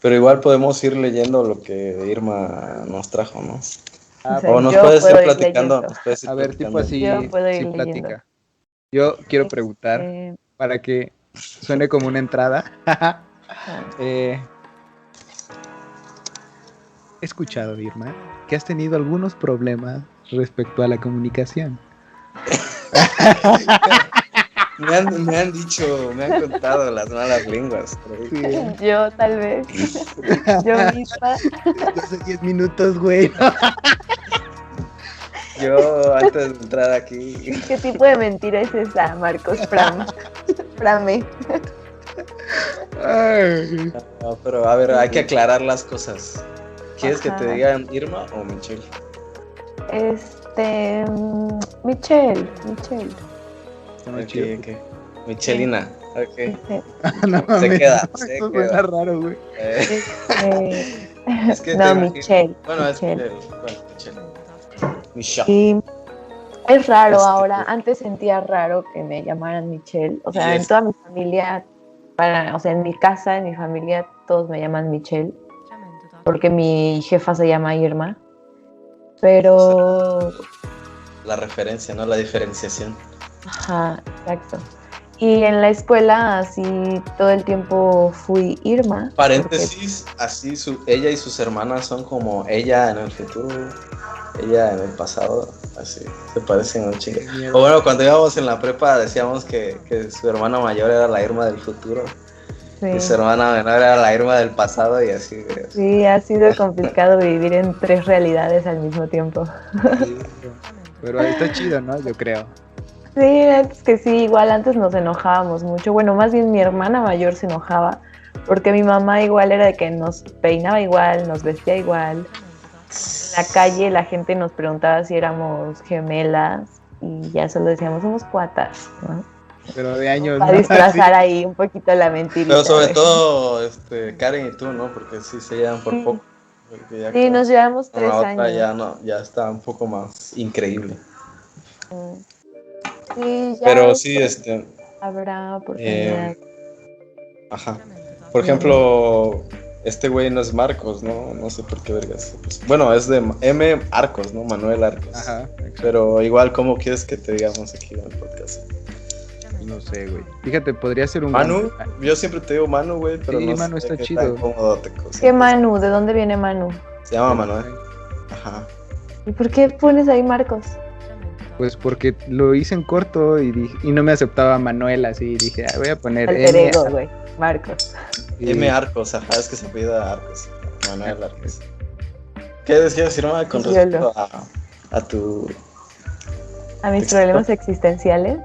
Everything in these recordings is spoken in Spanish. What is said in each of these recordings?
Pero igual podemos ir leyendo lo que Irma nos trajo, ¿no? Ah, O sea, O nos yo puedes ir puedo ir platicando, leyendo. nos puedes ir a ver, tipo platicando. Yo así, puedo ir sí leyendo. platica. Yo quiero preguntar Este, para que suene como una entrada. ah, He escuchado, Irma, que has tenido algunos problemas respecto a la comunicación. Me han dicho, me han contado las malas lenguas. Por ahí. Sí. yo tal vez, yo misma. Yo hace 10 minutos, güey. Yo antes de entrar aquí, ¿Qué tipo de mentira es esa, Marcos Frame? Ay. no, pero a ver, hay que aclarar las cosas. ¿Quieres que te Ajá. digan Irma o Michelle? Michelle. Está más Ok, chido. ok. Michelina, ok. No Se mames, queda, no, se eso queda. suena raro, güey. Es que te No, imagino- Michelle. Bueno, es Michelle. bueno, Michelle. Michelle. Y es raro Este, ahora. Antes sentía raro que me llamaran Michelle. O sea, Y en es- toda mi familia, o sea, en mi casa, en mi familia, todos me llaman Michelle. Porque mi jefa se llama Irma. Pero, La referencia, ¿no? La diferenciación. ajá, exacto. Y en la escuela, así todo el tiempo fui Irma. Paréntesis, así ella y sus hermanas son como ella en el futuro, ella en el pasado, así, se parecen un chingo. Qué miedo. O bueno, cuando íbamos en la prepa decíamos que su hermana mayor era la Irma del futuro y su Sí, hermana menor era la Irma del pasado y así. sí, ha sido complicado vivir en 3 realidades al mismo tiempo. Pero está chido, ¿no? Yo creo. Sí, es que sí, igual antes nos enojábamos mucho. Bueno, más bien mi hermana mayor se enojaba porque mi mamá igual era de que nos peinaba igual, nos vestía igual. En la calle la gente nos preguntaba si éramos gemelas y ya solo decíamos somos cuatas, ¿no? Pero de años, Para ¿no? disfrazar Así. ahí un poquito la mentirita. Pero sobre güey. todo Karen y tú, ¿no? Porque sí se llevan por Sí, poco. Porque ya sí, nos llevamos con la 3 otra años. ya no, ya está un poco más increíble. Mm. Sí, ya Pero sí, después habrá oportunidad. ajá. Por ejemplo, este güey no es Marcos, ¿no? No sé por qué vergas. Pues, bueno, es de M. Arcos, ¿no? Manuel Arcos. Ajá, exacto. Pero igual, ¿cómo quieres que te digamos aquí en el podcast? No sé, güey. Fíjate, podría ser un Manu, gran- yo siempre te digo Manu, güey, pero Sí, no Manu sé está qué chido. tan cómodo te causa. ¿Qué Manu? ¿De dónde viene Manu? Se llama Manuel. Ajá. ¿Y por qué pones ahí Marcos? Pues porque lo hice en corto y no me aceptaba Manuel, así dije, voy a poner Alter M. ego, güey. Marcos. y- M. Arcos, ajá, es que se pida Arcos. Manuel Arcos. ¿Qué decías, Irma, con respecto a tu A mis Texto. problemas existenciales.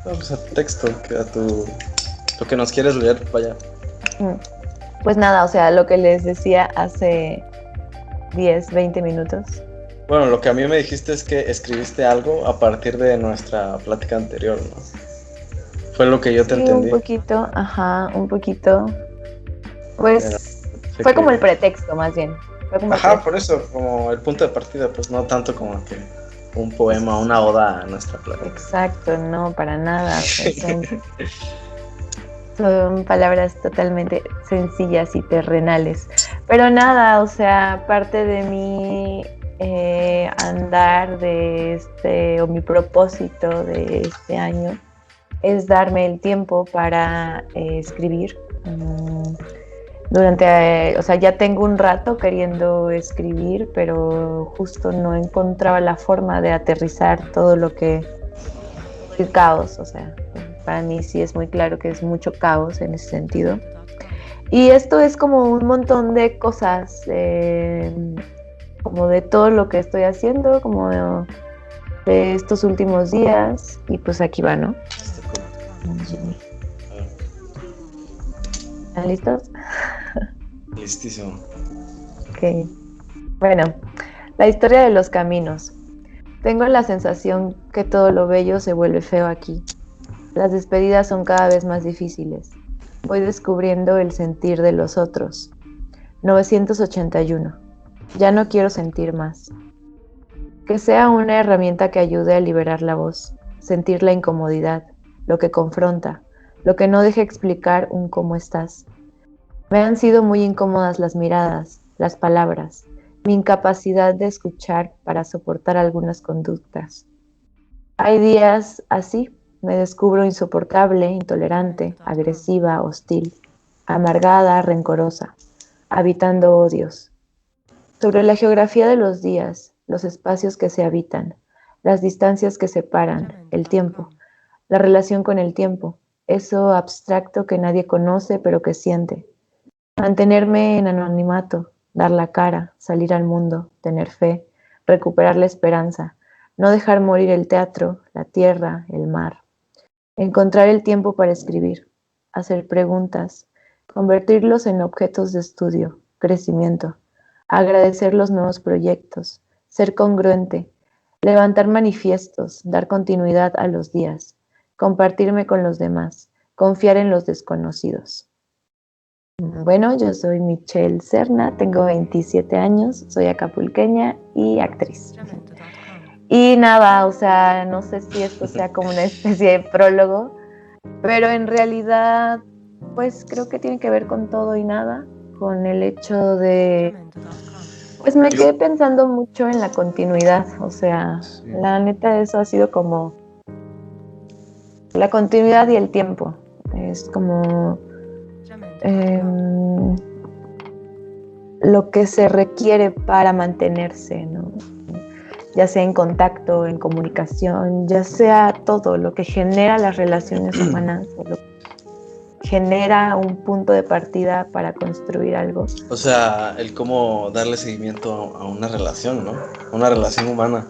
no, pues, a tu texto, a tu lo que nos quieres leer, vaya? Pues nada, o sea, lo que les decía hace 10, 20 minutos. Bueno, lo que a mí me dijiste es que escribiste algo a partir de nuestra plática anterior, ¿no? Fue lo que yo te Sí, entendí. un poquito, ajá, un poquito. Pues Sé fue que- como el pretexto, más bien. Fue como el Ajá, por eso, como el punto de partida, pues no tanto como que un poema, una oda a nuestra plática. Exacto, no, para nada. O sea, son palabras totalmente sencillas y terrenales. Pero nada, o sea, parte de mi andar o mi propósito de este año es darme el tiempo para escribir. O sea, ya tengo un rato queriendo escribir, pero justo no encontraba la forma de aterrizar todo lo que el caos, o sea, para mí sí es muy claro que es mucho caos en ese sentido. Y esto es como un montón de cosas, como de todo lo que estoy haciendo, como de estos últimos días, y pues aquí va, ¿no? ¿Están listos? Listísimo. Ok. Bueno, la historia de los caminos. Tengo la sensación que todo lo bello se vuelve feo aquí. Las despedidas son cada vez más difíciles. Voy descubriendo el sentir de los otros. 981. Ya no quiero sentir más. Que sea una herramienta que ayude a liberar la voz, sentir la incomodidad, lo que confronta, lo que no deja explicar un cómo estás. Me han sido muy incómodas las miradas, las palabras, mi incapacidad de escuchar para soportar algunas conductas. Hay días así, me descubro insoportable, intolerante, agresiva, hostil, amargada, rencorosa, habitando odios. Sobre la geografía de los días, los espacios que se habitan, las distancias que separan, el tiempo, la relación con el tiempo, eso abstracto que nadie conoce pero que siente. Mantenerme en anonimato, dar la cara, salir al mundo, tener fe, recuperar la esperanza, no dejar morir el teatro, la tierra, el mar. Encontrar el tiempo para escribir, hacer preguntas, convertirlos en objetos de estudio, crecimiento, agradecer los nuevos proyectos, ser congruente, levantar manifiestos, dar continuidad a los días, compartirme con los demás, confiar en los desconocidos. Bueno, yo soy Michelle Serna, tengo 27 años, soy acapulqueña y actriz. Y nada, o sea, no sé si esto sea como una especie de prólogo, pero en realidad, pues creo que tiene que ver con todo y nada, con el hecho de, pues me quedé pensando mucho en la continuidad, o sea, sí. La neta eso ha sido como la continuidad y el tiempo, es como lo que se requiere para mantenerse, ¿no? Ya sea en contacto, en comunicación, ya sea todo lo que genera las relaciones humanas, lo que genera un punto de partida para construir algo. O sea, el cómo darle seguimiento a una relación, ¿no? Una relación humana.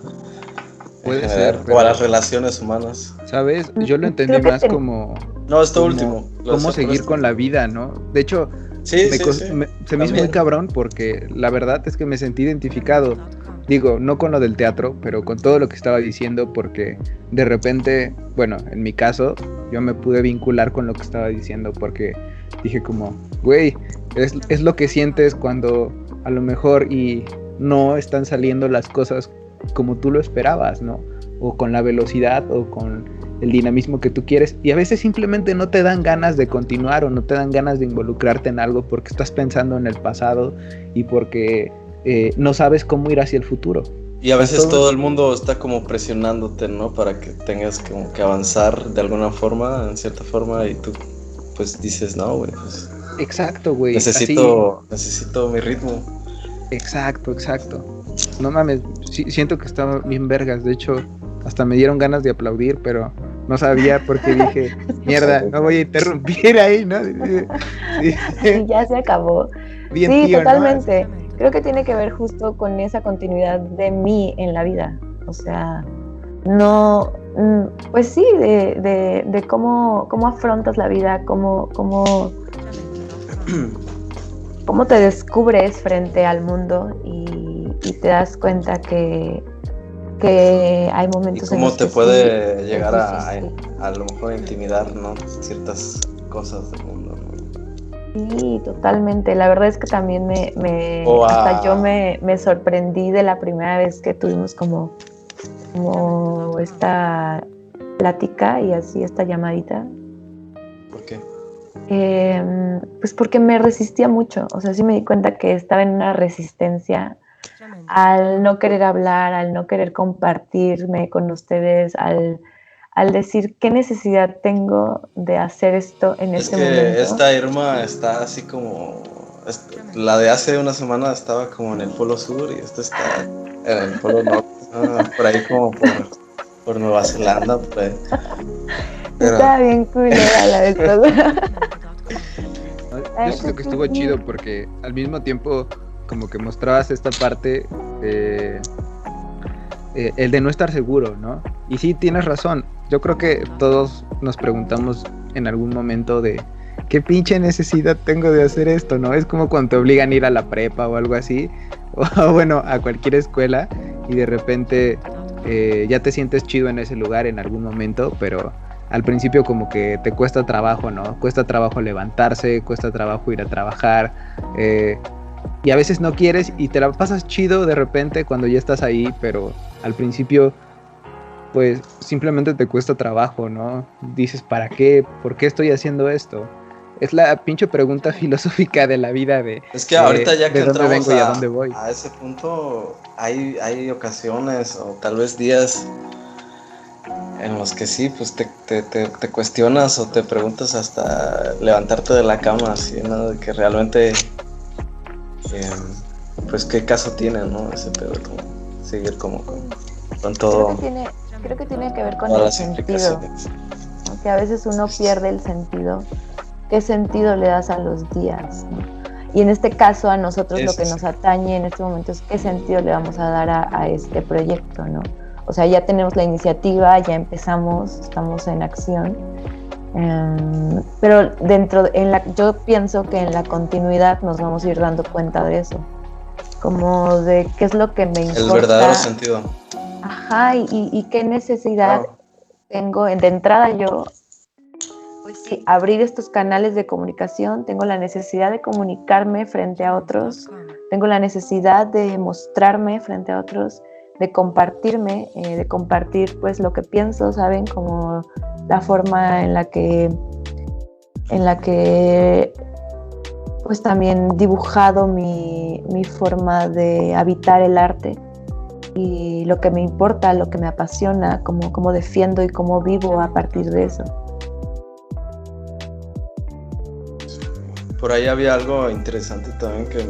Puede ser, o a las relaciones humanas. ¿Sabes? Yo lo entendí más como... No, esto último. Cómo seguir con la vida, ¿no? De hecho, se me hizo muy cabrón porque la verdad es que me sentí identificado. Digo, no con lo del teatro, pero con todo lo que estaba diciendo, porque de repente, bueno, en mi caso, yo me pude vincular con lo que estaba diciendo, porque dije como, güey, es lo que sientes cuando a lo mejor y no están saliendo las cosas como tú lo esperabas, ¿no? O con la velocidad o con el dinamismo que tú quieres, y a veces simplemente no te dan ganas de continuar o no te dan ganas de involucrarte en algo porque estás pensando en el pasado y porque no sabes cómo ir hacia el futuro. Y a veces todo el mundo está como presionándote, ¿no? Para que tengas como que avanzar de alguna forma, en cierta forma, y tú pues dices, no, güey, pues... Exacto, güey. Necesito mi ritmo. Exacto. No mames, siento que estaba bien vergas, de hecho, hasta me dieron ganas de aplaudir, pero no sabía porque dije, mierda, no voy a interrumpir ahí, ¿no? Sí, ya se acabó. Bien, sí, tío, totalmente. ¿No? Creo que tiene que ver justo con esa continuidad de mí en la vida. O sea, no, pues sí, de cómo afrontas la vida, cómo te descubres frente al mundo y te das cuenta que hay momentos en los que... ¿Y cómo te puede llegar a lo mejor intimidar, ¿no? Ciertas cosas del mundo, ¿no? Sí, totalmente. La verdad es que también hasta yo me sorprendí de la primera vez que tuvimos como esta plática y así esta llamadita. ¿Por qué? Pues porque me resistía mucho. O sea, sí me di cuenta que estaba en una resistencia al no querer hablar, al no querer compartirme con ustedes, al decir qué necesidad tengo de hacer esto en este momento. Es que esta Irma está así como... La de hace una semana estaba como en el polo sur y esta está en el polo norte. Por ahí como por Nueva Zelanda. Pero... Estaba bien culera la de todo. Yo siento que estuvo chido porque al mismo tiempo como que mostrabas esta parte el de no estar seguro, ¿no? Y sí, tienes razón. Yo creo que todos nos preguntamos en algún momento de ¿qué pinche necesidad tengo de hacer esto, no? Es como cuando te obligan a ir a la prepa o algo así, o bueno, a cualquier escuela y de repente ya te sientes chido en ese lugar en algún momento, pero al principio como que te cuesta trabajo, ¿no? Cuesta trabajo levantarse, cuesta trabajo ir a trabajar, y a veces no quieres y te la pasas chido de repente cuando ya estás ahí, pero al principio pues simplemente te cuesta trabajo, ¿no? Dices, ¿para qué? ¿Por qué estoy haciendo esto? Es la pinche pregunta filosófica de la vida de... Es que ahorita ya que de dónde entramos vengo y a dónde voy. A ese punto, hay ocasiones o tal vez días en los que sí, pues te cuestionas o te preguntas hasta levantarte de la cama, así, ¿no? De que realmente, pues qué caso tiene, ¿no? Ese pedo, como seguir como con todo. Creo que tiene que ver con el sentido, ¿no? Que a veces uno pierde el sentido. ¿Qué sentido le das a los días, ¿no? Y en este caso a nosotros lo que nos atañe en este momento es qué sentido le vamos a dar a este proyecto, ¿no? O sea, ya tenemos la iniciativa, ya empezamos, estamos en acción, pero yo pienso que en la continuidad nos vamos a ir dando cuenta de eso, como de qué es lo que me importa. El verdadero sentido. Ajá, y qué necesidad tengo de entrada yo. Pues sí, abrir estos canales de comunicación, tengo la necesidad de comunicarme frente a otros, tengo la necesidad de mostrarme frente a otros, de compartirme, de compartir pues lo que pienso, ¿saben? Como la forma en la que pues también dibujado mi forma de habitar el arte y lo que me importa, lo que me apasiona, cómo defiendo y cómo vivo a partir de eso. Por ahí había algo interesante también que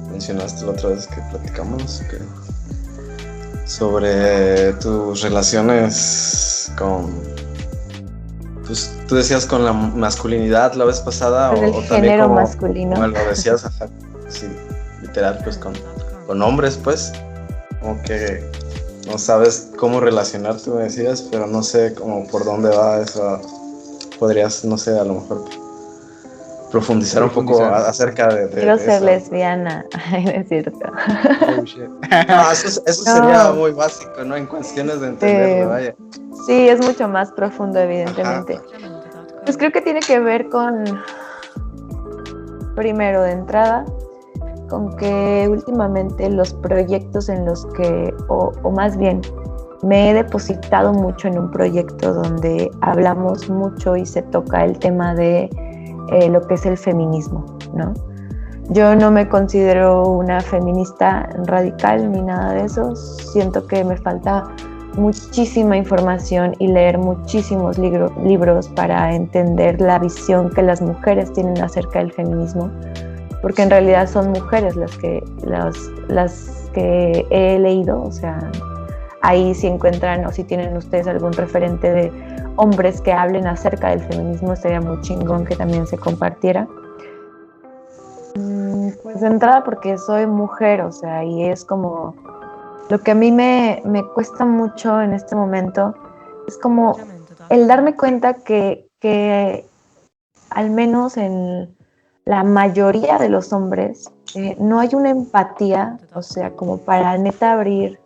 mencionaste la otra vez que platicamos, sobre tus relaciones con, pues tú decías con la masculinidad la vez pasada, con el también como masculino. Como lo decías, ajá, sí, literal, pues con hombres, pues, como que no sabes cómo relacionarte, me decías, pero no sé cómo por dónde va eso. Podrías, no sé, a lo mejor profundizar un poco acerca de Quiero ser eso. Lesbiana. Ay, no es cierto. Oh, shit. No, eso sería muy básico, ¿no? En cuestiones de entenderlo, vaya. Sí, es mucho más profundo, evidentemente. Ajá. Pues creo que tiene que ver con, primero de entrada, con que últimamente los proyectos en los que, o más bien, me he depositado mucho en un proyecto donde hablamos mucho y se toca el tema de lo que es el feminismo, ¿no? Yo no me considero una feminista radical ni nada de eso. Siento que me falta muchísima información y leer muchísimos libros para entender la visión que las mujeres tienen acerca del feminismo, porque en realidad son mujeres las que he leído. O sea, ahí si encuentran o si tienen ustedes algún referente de hombres que hablen acerca del feminismo, sería muy chingón que también se compartiera. Pues de entrada porque soy mujer, o sea, y es como lo que a mí me cuesta mucho en este momento, es como el darme cuenta que al menos en la mayoría de los hombres no hay una empatía, o sea, como para neta abrir,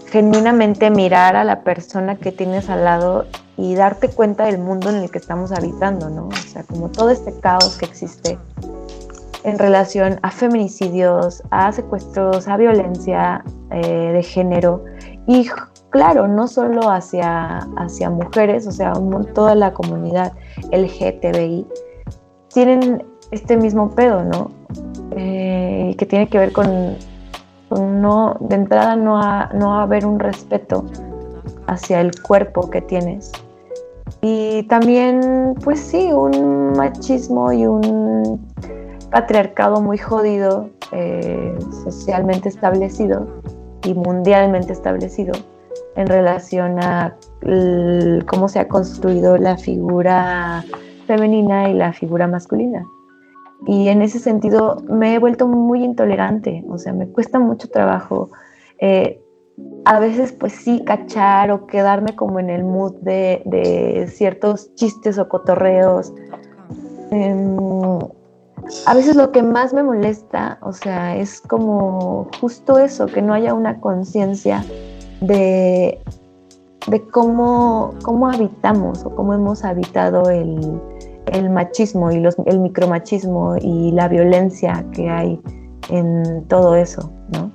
genuinamente mirar a la persona que tienes al lado y darte cuenta del mundo en el que estamos habitando, ¿no? O sea, como todo este caos que existe en relación a feminicidios, a secuestros, a violencia de género y claro, no solo hacia mujeres, o sea, toda la comunidad LGTBI tienen este mismo pedo, ¿no? Que tiene que ver con no, de entrada no haber un respeto hacia el cuerpo que tienes. Y también, pues sí, un machismo y un patriarcado muy jodido, socialmente establecido y mundialmente establecido en relación a cómo se ha construido la figura femenina y la figura masculina. Y en ese sentido me he vuelto muy intolerante, o sea, me cuesta mucho trabajo a veces pues sí cachar o quedarme como en el mood de ciertos chistes o cotorreos. A veces lo que más me molesta, o sea, es como justo eso, que no haya una conciencia de cómo habitamos o cómo hemos habitado el machismo y el micromachismo y la violencia que hay en todo eso, ¿no?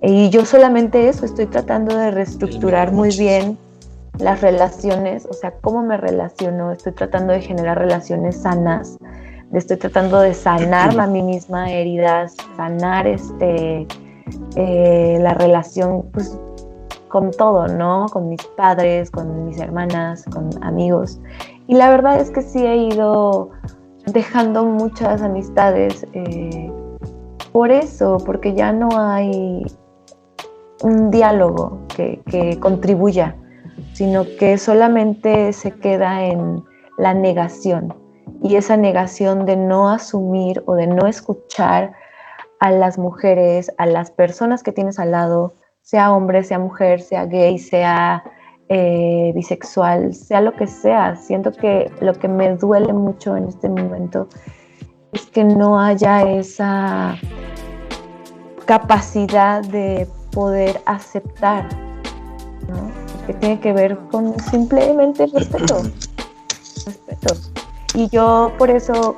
Y yo solamente eso estoy tratando de reestructurar muy bien las relaciones, o sea, cómo me relaciono, estoy tratando de generar relaciones sanas, estoy tratando de sanar a mí misma heridas, sanar la relación pues con todo, ¿no? Con mis padres, con mis hermanas, con amigos. Y la verdad es que sí he ido dejando muchas amistades por eso, porque ya no hay un diálogo que contribuya, sino que solamente se queda en la negación, y esa negación de no asumir o de no escuchar a las mujeres, a las personas que tienes al lado, sea hombre, sea mujer, sea gay, sea bisexual, sea lo que sea. Siento que lo que me duele mucho en este momento es que no haya esa capacidad de poder aceptar, ¿no? Que tiene que ver con simplemente respeto. Y yo por eso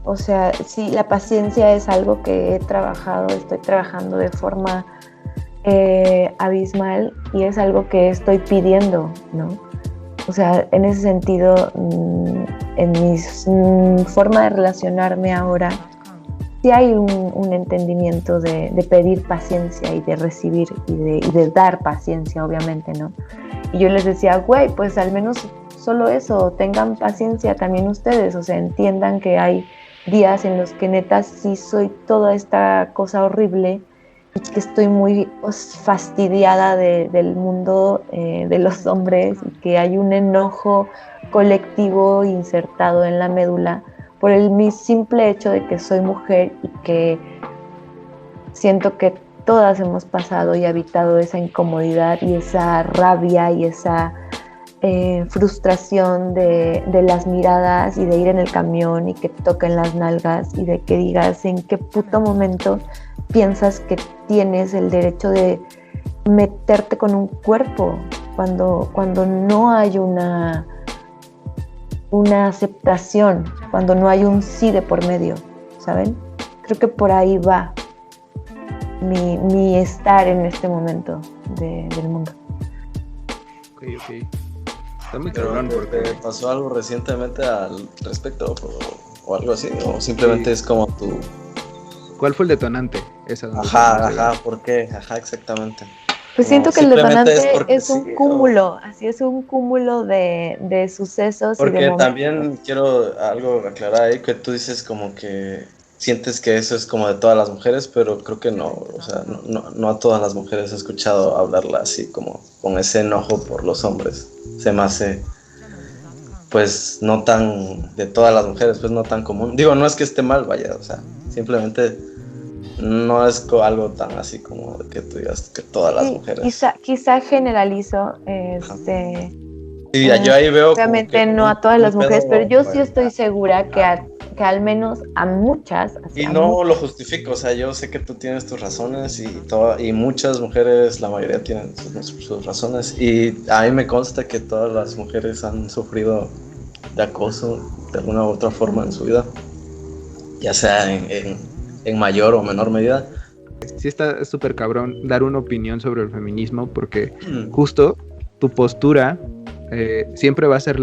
o sea, sí, la paciencia es algo que estoy trabajando de forma abismal, y es algo que estoy pidiendo, ¿no? O sea, en ese sentido, en mi forma de relacionarme ahora, sí hay un entendimiento de pedir paciencia y de recibir y de dar paciencia, obviamente, ¿no? Y yo les decía, güey, pues al menos solo eso, tengan paciencia también ustedes, o sea, entiendan que hay días en los que neta sí soy toda esta cosa horrible y que estoy muy fastidiada del mundo de los hombres, y que hay un enojo colectivo insertado en la médula por el simple hecho de que soy mujer, y que siento que todas hemos pasado y habitado esa incomodidad y esa rabia y esa frustración de las miradas y de ir en el camión y que te toquen las nalgas y de que digas en qué puto momento piensas que tienes el derecho de meterte con un cuerpo cuando no hay una aceptación, cuando no hay un sí de por medio, ¿saben? Creo que por ahí va mi estar en este momento del mundo. Ok. Está muy cabrón, porque ¿te pasó algo recientemente al respecto o algo así? ¿O simplemente es como tu...? ¿Cuál fue el detonante? Ajá, ¿por qué? Ajá, exactamente. Pues siento que el detonante es un cúmulo, así es un cúmulo de sucesos. Porque y de también quiero algo aclarar ahí, que tú dices como que sientes que eso es como de todas las mujeres, pero creo que no, o sea, no a todas las mujeres he escuchado hablarla así como con ese enojo por los hombres. Se me hace, pues, no tan de todas las mujeres, pues no tan común. Digo, no es que esté mal, vaya, o sea, simplemente no es algo tan así como que tú digas que todas las mujeres. Quizá generalizo, Sí, yo ahí veo obviamente no a todas las mujeres, pero yo sí estoy segura que al menos a muchas. Y no lo justifico, o sea, yo sé que tú tienes tus razones y muchas mujeres, la mayoría tienen sus razones, y a mí me consta que todas las mujeres han sufrido de acoso de alguna u otra forma en su vida, ya sea en mayor o menor medida. Sí está súper cabrón dar una opinión sobre el feminismo, porque justo tu postura siempre va a ser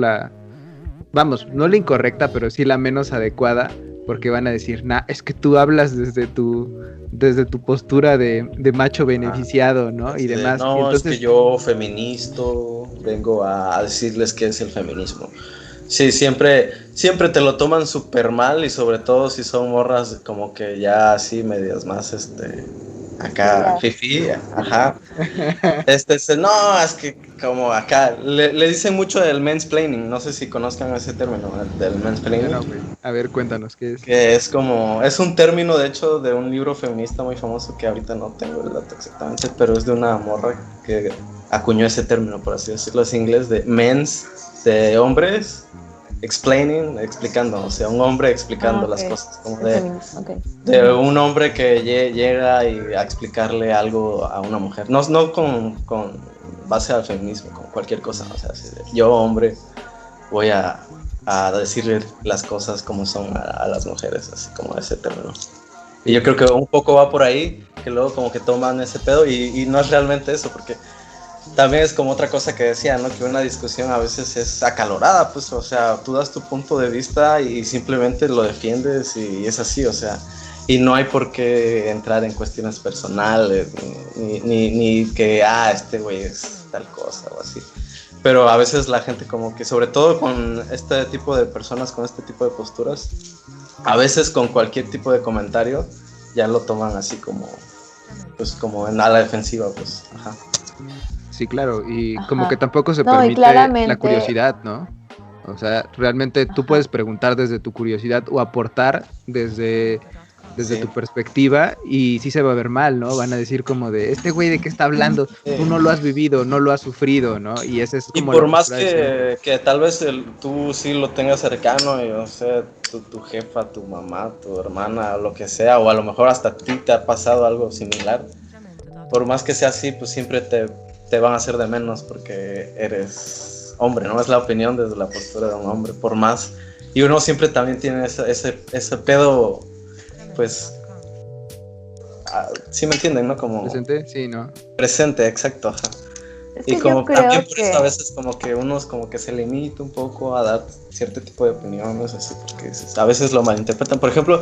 vamos, no la incorrecta, pero sí la menos adecuada, porque van a decir, es que tú hablas desde tu postura de macho beneficiado, ¿no? Y demás. No, y entonces... es que yo, feminista, vengo a decirles qué es el feminismo. Sí, siempre te lo toman súper mal, y sobre todo si son morras como que ya así medias más, acá, fifi, ajá. No, es que como acá, le dicen mucho del mansplaining, no sé si conozcan ese término, del mansplaining. No, a ver, cuéntanos, ¿qué es? Que es un término, de hecho, de un libro feminista muy famoso, que ahorita no tengo el dato exactamente, pero es de una morra que acuñó ese término, por así decirlo, es inglés, de mens, de hombres, explicando, o sea, un hombre explicando las cosas, como de un hombre que llega a explicarle algo a una mujer, no con base al feminismo, con cualquier cosa, o sea, yo, hombre, voy a decirle las cosas como son a las mujeres, así como ese término. Y yo creo que un poco va por ahí, que luego como que toman ese pedo, y no es realmente eso, porque también es como otra cosa que decía, ¿no? Que una discusión a veces es acalorada, pues, o sea, tú das tu punto de vista y simplemente lo defiendes y es así, o sea, y no hay por qué entrar en cuestiones personales, ni que, este güey es tal cosa o así. Pero a veces la gente como que, sobre todo con este tipo de personas, con este tipo de posturas, a veces con cualquier tipo de comentario ya lo toman así como, pues como en ala defensiva, pues, ajá. Sí, claro, y como que tampoco se permite la curiosidad, ¿no? O sea, realmente tú puedes preguntar desde tu curiosidad o aportar desde tu perspectiva y sí se va a ver mal, ¿no? Van a decir como de, este güey de qué está hablando, tú no lo has vivido, no lo has sufrido, ¿no? Y ese es como... Y por más que tal vez tú sí lo tengas cercano, y, o sea, tu jefa, tu mamá, tu hermana, lo que sea, o a lo mejor hasta a ti te ha pasado algo similar, por más que sea así, pues siempre te van a hacer de menos porque eres hombre, ¿no? Es la opinión desde la postura de un hombre, por más... Y uno siempre también tiene ese pedo, pues... ¿sí me entienden, no? Como... ¿Presente? Sí, ¿no? Presente, exacto, ajá. Es y como también por eso a veces como que uno como que se limita un poco a dar cierto tipo de opiniones, así, porque a veces lo malinterpretan. Por ejemplo,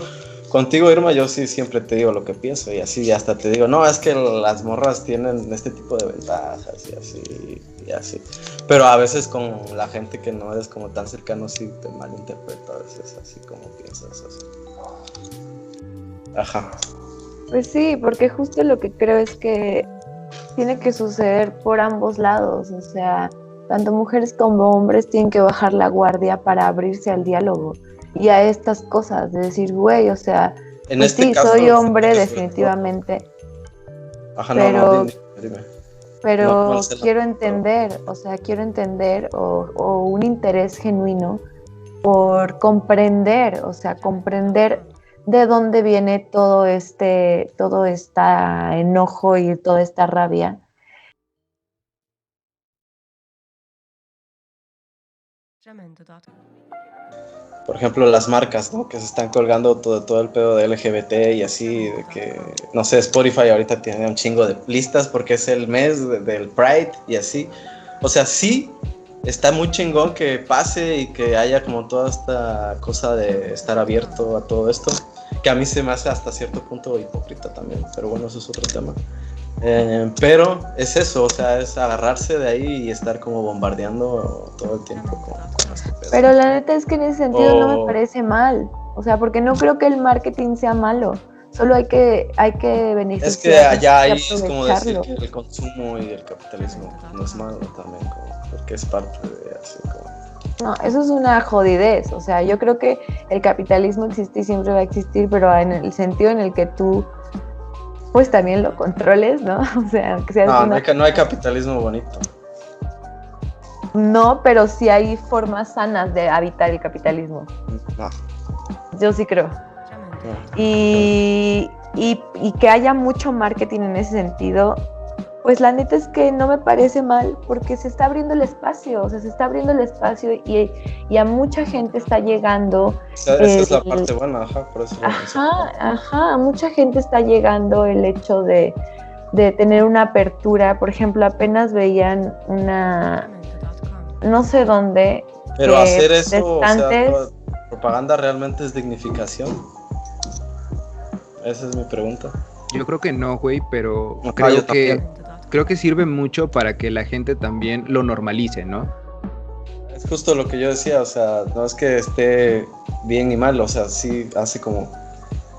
contigo, Irma, yo sí siempre te digo lo que pienso y así, y hasta te digo, no, es que las morras tienen este tipo de ventajas y así, y así. Pero a veces con la gente que no eres como tan cercano sí te malinterpreta a veces, así como piensas, así. Ajá. Pues sí, porque justo lo que creo es que tiene que suceder por ambos lados, o sea, tanto mujeres como hombres tienen que bajar la guardia para abrirse al diálogo y a estas cosas, de decir, güey, o sea, en pues este sí, caso, soy hombre definitivamente, ajá, pero, dime. pero quiero entender, o sea, o un interés genuino por comprender, o sea, comprender de dónde viene todo este enojo y toda esta rabia. Por ejemplo, las marcas, ¿no? Que se están colgando todo el pedo de LGBT y así, de que, no sé, Spotify ahorita tiene un chingo de listas porque es el mes del Pride y así. O sea, sí, está muy chingón que pase y que haya como toda esta cosa de estar abierto a todo esto, que a mí se me hace hasta cierto punto hipócrita también, pero bueno, eso es otro tema. Pero es eso, o sea, es agarrarse de ahí y estar como bombardeando todo el tiempo con este pedo. Pero la neta es que en ese sentido no me parece mal, o sea, porque no creo que el marketing sea malo, solo hay que beneficiar. Es que allá ahí es como decir que el consumo y el capitalismo no es malo también, porque es parte de así como... No, eso es una jodidez, o sea, yo creo que el capitalismo existe y siempre va a existir, pero en el sentido en el que tú pues también lo controles, ¿no? O sea, que seas no hay capitalismo bonito. No, pero sí hay formas sanas de habitar el capitalismo. No. Yo sí creo. No. Y que haya mucho marketing en ese sentido, pues la neta es que no me parece mal, porque se está abriendo el espacio, o sea, se está abriendo el espacio y a mucha gente está llegando. O sea, esa es la parte buena, ajá, por eso. A mucha gente está llegando el hecho de tener una apertura. Por ejemplo, apenas veían una, no sé dónde. Pero hacer eso, o sea, propaganda realmente es dignificación. Esa es mi pregunta. Yo creo que no, güey, pero creo que sirve mucho para que la gente también lo normalice, ¿no? Es justo lo que yo decía, o sea, no es que esté bien ni mal, o sea, sí hace como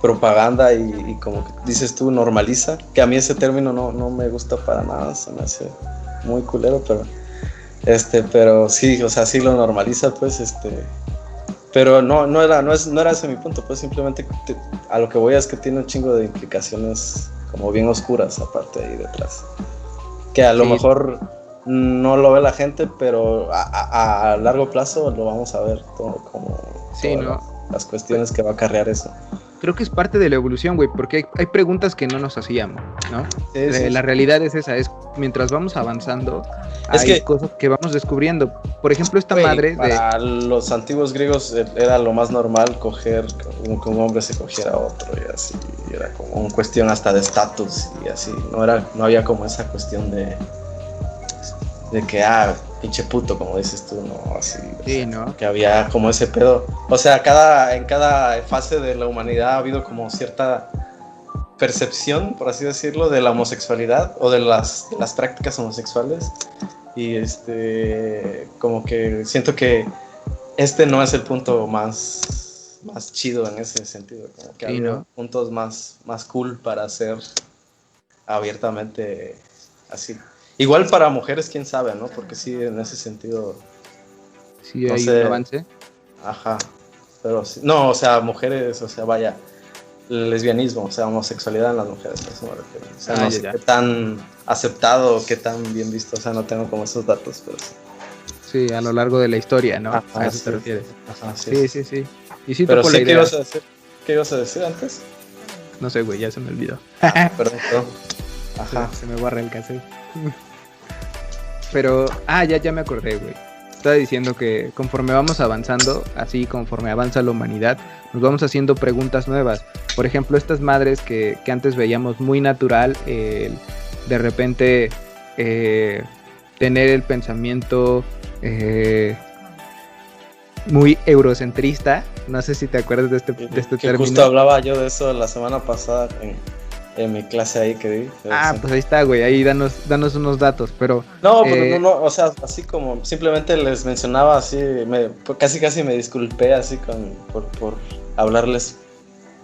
propaganda y como que dices tú, normaliza, que a mí ese término no me gusta para nada, se me hace muy culero, pero sí, o sea, sí lo normaliza, pues, pero no era ese mi punto, pues simplemente a lo que voy es que tiene un chingo de implicaciones como bien oscuras aparte de ahí detrás, que a lo mejor no lo ve la gente, pero a largo plazo lo vamos a ver todo como las cuestiones que va a acarrear eso. Creo que es parte de la evolución, güey, porque hay preguntas que no nos hacíamos, ¿no? Sí, la realidad es esa, es mientras vamos avanzando, hay cosas que vamos descubriendo. Por ejemplo, esta madre para los antiguos griegos era lo más normal coger, que un hombre se cogiera a otro y así, y era como una cuestión hasta de estatus y así, no había como esa cuestión de de que, pinche puto, como dices tú, ¿no? Así, sí, ¿no? Que había como ese pedo. O sea, en cada fase de la humanidad ha habido como cierta percepción, por así decirlo, de la homosexualidad o de las prácticas homosexuales. Y como que siento que no es el punto más chido en ese sentido. Como que sí, hay, ¿no?, puntos más cool para hacer abiertamente así. Igual para mujeres, quién sabe, ¿no? Porque sí, en ese sentido... Sí, hay un avance. Ajá. Pero sí, no, o sea, mujeres, o sea, vaya, lesbianismo, o sea, homosexualidad en las mujeres, eso me refiero. O sea, no sé qué tan aceptado o qué tan bien visto, o sea, no tengo como esos datos, pero sí. Sí, a lo largo de la historia, ¿no? Ajá, a eso sí, te refieres. Ajá, sí. Y sí, pero topo sí, la idea. ¿qué ibas a decir antes? No sé, güey, ya se me olvidó. Perdón. Ajá. Se me borra el cassette. Pero, ya me acordé, güey. Estaba diciendo que conforme vamos avanzando, así conforme avanza la humanidad, nos vamos haciendo preguntas nuevas. Por ejemplo, estas madres que antes veíamos muy natural, de repente tener el pensamiento muy eurocentrista. No sé si te acuerdas de este término. Justo hablaba yo de eso la semana pasada en mi clase ahí que di. Pues ahí está, güey, ahí danos unos datos, pero... pero no, o sea, así como simplemente les mencionaba así, casi me disculpé así por hablarles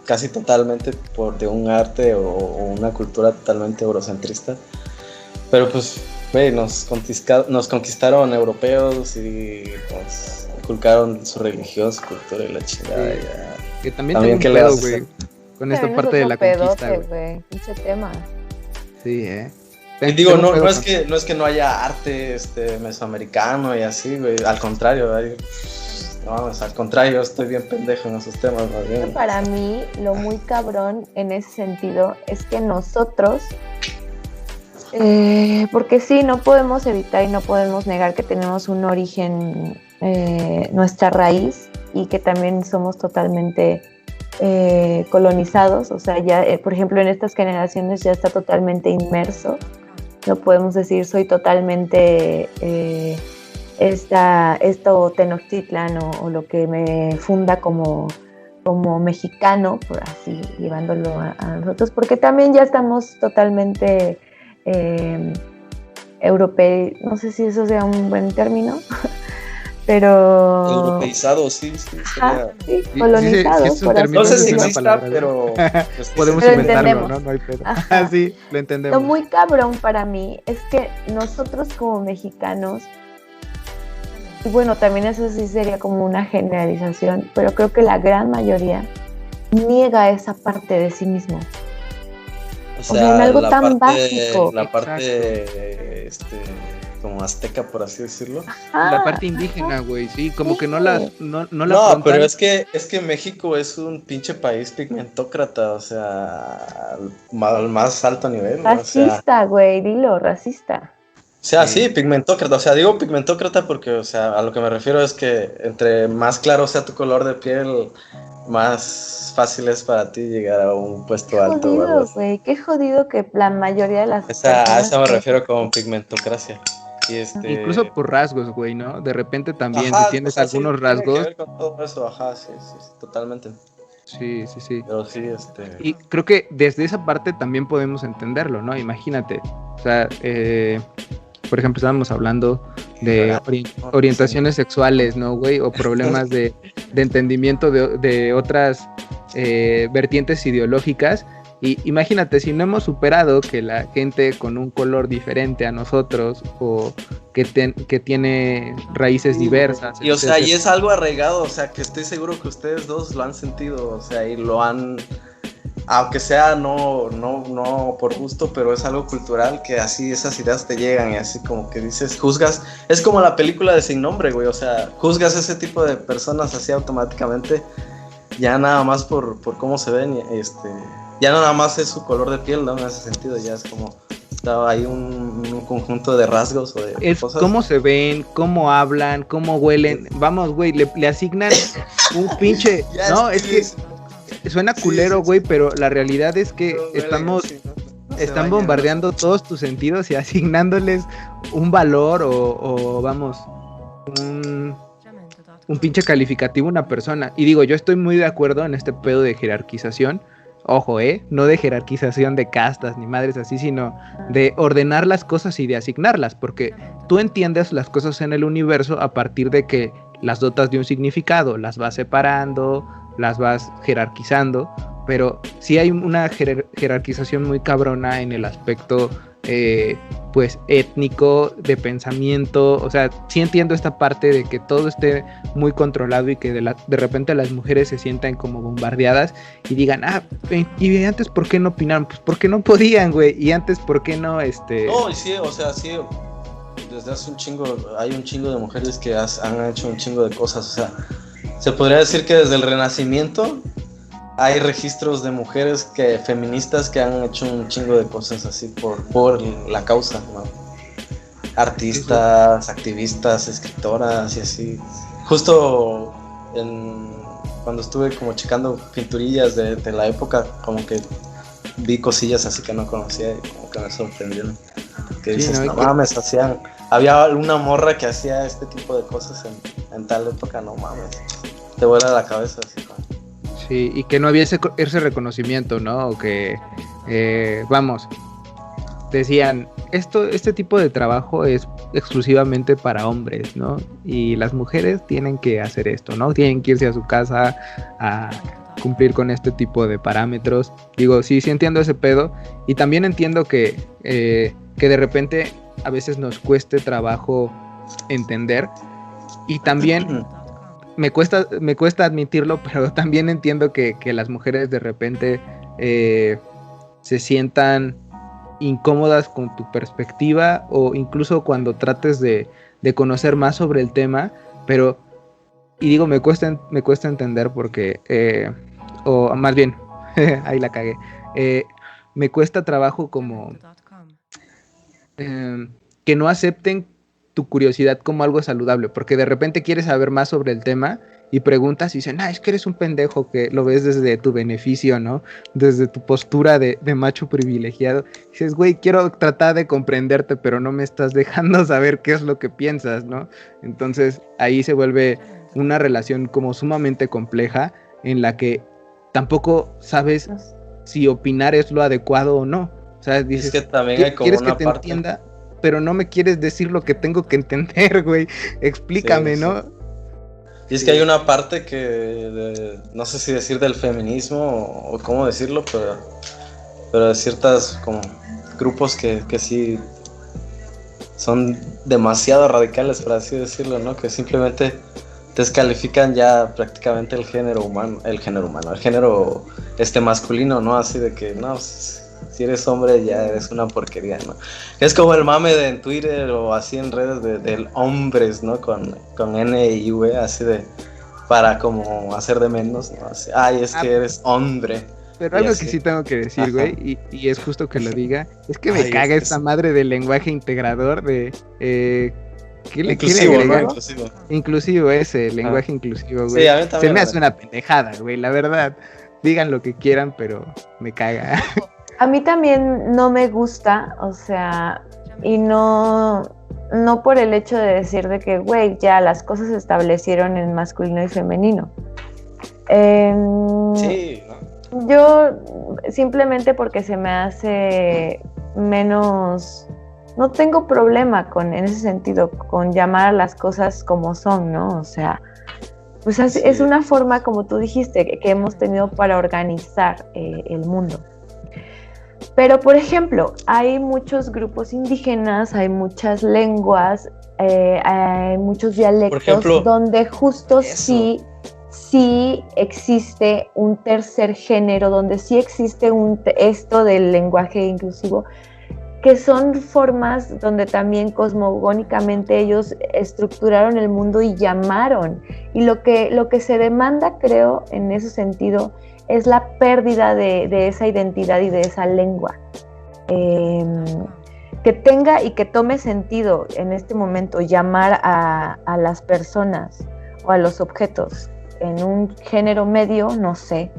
casi totalmente de un arte o una cultura totalmente eurocentrista, pero pues, güey, nos conquistaron europeos y nos inculcaron su religión, su cultura y la chingada. Que también tengo un pedo, güey, con esta parte de la conquista, güey. Pinche tema. Sí, Y digo, no es que no haya arte mesoamericano y así, güey. Al contrario, al contrario, estoy bien pendejo en esos temas, más bien. Para mí, lo muy cabrón en ese sentido es que nosotros, porque sí, no podemos evitar y no podemos negar que tenemos un origen, nuestra raíz, y que también somos totalmente colonizados, o sea, ya, por ejemplo, en estas generaciones ya está totalmente inmerso. No podemos decir soy totalmente esto Tenochtitlan o lo que me funda como mexicano, por así llevándolo a nosotros, porque también ya estamos totalmente europeos, no sé si eso sea un buen término, pero... Europeizados, sí. Colonizados. Sí, no sé si exista, pero... podemos inventarlo, ¿no? No hay pedo. Sí, lo entendemos. Lo muy cabrón para mí es que nosotros como mexicanos, y bueno, también eso sí sería como una generalización, pero creo que la gran mayoría niega esa parte de sí mismo. O sea, en algo tan básico. La parte... como azteca, por así decirlo. La parte indígena, güey, sí, como que no la No, pero es que México es un pinche país pigmentócrata, o sea, al más alto nivel. Racista, güey, dilo, racista. O sea, sí, pigmentócrata, o sea, digo pigmentócrata porque, o sea, a lo que me refiero es que entre más claro sea tu color de piel, más fácil es para ti llegar a un puesto alto. Qué jodido, güey, qué jodido que la mayoría de las personas... A eso me refiero con pigmentocracia. Incluso por rasgos, güey, ¿no? De repente también, si tienes algunos rasgos... Tiene que ver con todo eso, sí, totalmente. Sí. Pero sí, Y creo que desde esa parte también podemos entenderlo, ¿no? Imagínate, o sea, por ejemplo, estábamos hablando de orientaciones sexuales, ¿no, güey? O problemas de entendimiento de otras vertientes ideológicas. Y imagínate, si no hemos superado que la gente con un color diferente a nosotros o que tiene raíces diversas. Y o sea, y es algo arraigado, o sea, que estoy seguro que ustedes dos lo han sentido, o sea, y lo han, aunque sea no por gusto, pero es algo cultural que así esas ideas te llegan y así como que dices, juzgas, es como la película de Sin Nombre, güey, o sea, juzgas ese tipo de personas así automáticamente, ya nada más por cómo se ven, ya nada más es su color de piel, ¿no? En ese sentido, ya es como estaba ahí un conjunto de rasgos o de cosas. Cómo se ven, cómo hablan, cómo huelen. Vamos, güey, le asignan un pinche... No, es que suena culero, güey, pero la realidad es que estamos... están bombardeando todos tus sentidos y asignándoles un valor o vamos, un pinche calificativo a una persona. Y digo, yo estoy muy de acuerdo en este pedo de jerarquización. Ojo, no de jerarquización de castas ni madres así, sino de ordenar las cosas y de asignarlas, porque tú entiendes las cosas en el universo a partir de que las dotas de un significado, las vas separando, las vas jerarquizando, pero sí hay una jerarquización muy cabrona en el aspecto pues étnico, de pensamiento. O sea, sí entiendo esta parte de que todo esté muy controlado y que de repente las mujeres se sientan como bombardeadas y digan, y antes ¿por qué no opinaron? Pues porque no podían, güey, y antes ¿por qué no? No, y sí, o sea, sí, desde hace un chingo, hay un chingo de mujeres que han hecho un chingo de cosas, o sea, se podría decir que desde el Renacimiento hay registros de mujeres feministas que han hecho un chingo de cosas así por la causa, ¿no? Artistas, activistas, escritoras y así. Justo cuando estuve como checando pinturillas de la época, como que vi cosillas así que no conocía y como que me sorprendieron. Que dices, no mames, había una morra que hacía este tipo de cosas en tal época, no mames. Te vuela la cabeza así como. Sí, y que no había ese reconocimiento, ¿no? O que, vamos, decían, este tipo de trabajo es exclusivamente para hombres, ¿no? Y las mujeres tienen que hacer esto, ¿no? Tienen que irse a su casa a cumplir con este tipo de parámetros. Digo, sí entiendo ese pedo. Y también entiendo que de repente a veces nos cueste trabajo entender. Y también me cuesta admitirlo, pero también entiendo que las mujeres de repente se sientan incómodas con tu perspectiva, o incluso cuando trates de conocer más sobre el tema, pero, y digo, me cuesta entender porque, o más bien, ahí la cagué, me cuesta trabajo como que no acepten tu curiosidad como algo saludable, porque de repente quieres saber más sobre el tema y preguntas y dicen, es que eres un pendejo, que lo ves desde tu beneficio, ¿no? Desde tu postura de macho privilegiado. Y dices, güey, quiero tratar de comprenderte, pero no me estás dejando saber qué es lo que piensas, ¿no? Entonces ahí se vuelve una relación como sumamente compleja, en la que tampoco sabes si opinar es lo adecuado o no. O sea, dices, es que también hay como ¿quieres una que te parte entienda? Pero no me quieres decir lo que tengo que entender, güey. Explícame, sí, ¿no? Y es que hay una parte que, no sé si decir del feminismo o cómo decirlo, pero de ciertas como grupos que sí son demasiado radicales, por así decirlo, ¿no? Que simplemente descalifican ya prácticamente el género masculino, ¿no? Así de que, no, si eres hombre ya eres una porquería, ¿no? Es como el mame en Twitter o así en redes del hombres, ¿no? Con N y V, así de, para como hacer de menos, ¿no? Así, es que eres hombre. Pero algo que sí tengo que decir, güey, y es justo que lo diga, es que me caga esta madre del lenguaje integrador de... ¿Qué le agregan? ¿No? Inclusivo ese, lenguaje inclusivo, güey. Sí, a mí también, se me hace una pendejada, güey, la verdad. Digan lo que quieran, pero me caga. A mí también no me gusta, o sea, y no por el hecho de decir de que, güey, ya las cosas se establecieron en masculino y femenino. Sí, ¿no? Yo simplemente porque se me hace menos... No tengo problema en ese sentido, con llamar a las cosas como son, ¿no? O sea, pues es una forma, como tú dijiste, que hemos tenido para organizar el mundo. Pero, por ejemplo, hay muchos grupos indígenas, hay muchas lenguas, hay muchos dialectos, por ejemplo, donde justo sí existe un tercer género, donde sí existe esto del lenguaje inclusivo, que son formas donde también cosmogónicamente ellos estructuraron el mundo y llamaron. Y lo que se demanda, creo, en ese sentido, es la pérdida de esa identidad y de esa lengua. Que tenga y que tome sentido en este momento llamar a las personas o a los objetos en un género medio, no sé.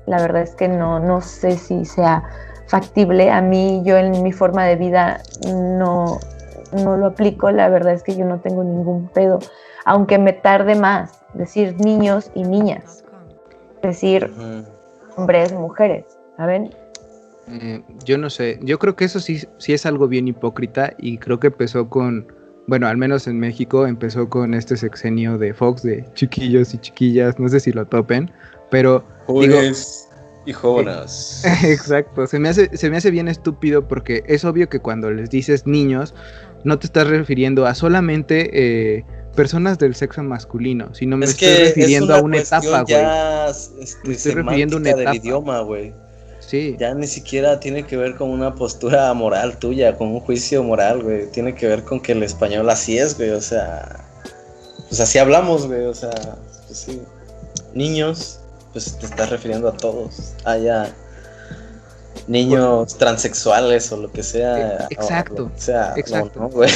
La verdad es que no sé si sea factible. A mí, yo en mi forma de vida no lo aplico. La verdad es que yo no tengo ningún pedo, aunque me tarde más decir niños y niñas, decir hombres, mujeres, ¿saben? Yo no sé, yo creo que eso sí es algo bien hipócrita, y creo que empezó con, bueno, al menos en México empezó con este sexenio de Fox de chiquillos y chiquillas, no sé si lo topen, pero jóvenes y jóvenes. Exacto, se me hace bien estúpido, porque es obvio que cuando les dices niños no te estás refiriendo a solamente personas del sexo masculino, sino me estoy refiriendo a una etapa, güey. Me estoy refiriendo a una etapa del idioma, güey. Sí. Ya ni siquiera tiene que ver con una postura moral tuya, con un juicio moral, güey. Tiene que ver con que el español así es, güey. O sea, pues así hablamos, güey. O sea, pues sí. Niños, pues te estás refiriendo a todos. Ya niños transexuales o lo que sea. Exacto. Exacto. No, güey.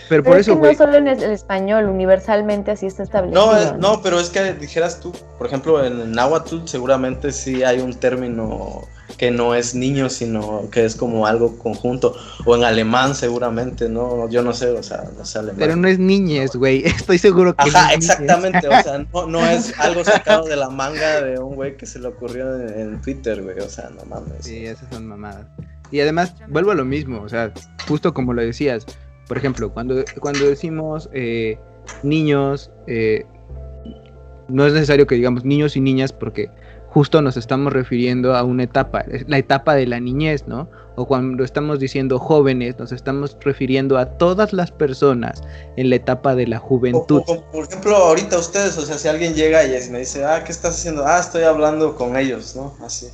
Pero por eso, güey. No solo en el español, universalmente así está establecido. No, pero es que dijeras tú, por ejemplo, en náhuatl seguramente sí hay un término que no es niño, sino que es como algo conjunto. O en alemán seguramente, ¿no? Yo no sé, o sea, no sé alemán. Pero no es niñez, güey, estoy seguro que no es exactamente, o sea, no es algo sacado de la manga de un güey que se le ocurrió en Twitter, güey, o sea, no mames. Sí, esas son mamadas. Y además, vuelvo a lo mismo, o sea, justo como lo decías, por ejemplo, cuando decimos niños, no es necesario que digamos niños y niñas, porque justo nos estamos refiriendo a una etapa, la etapa de la niñez, ¿no? O cuando estamos diciendo jóvenes, nos estamos refiriendo a todas las personas en la etapa de la juventud. O por ejemplo, ahorita ustedes, o sea, si alguien llega y me dice, ¿qué estás haciendo? Estoy hablando con ellos, ¿no? Así.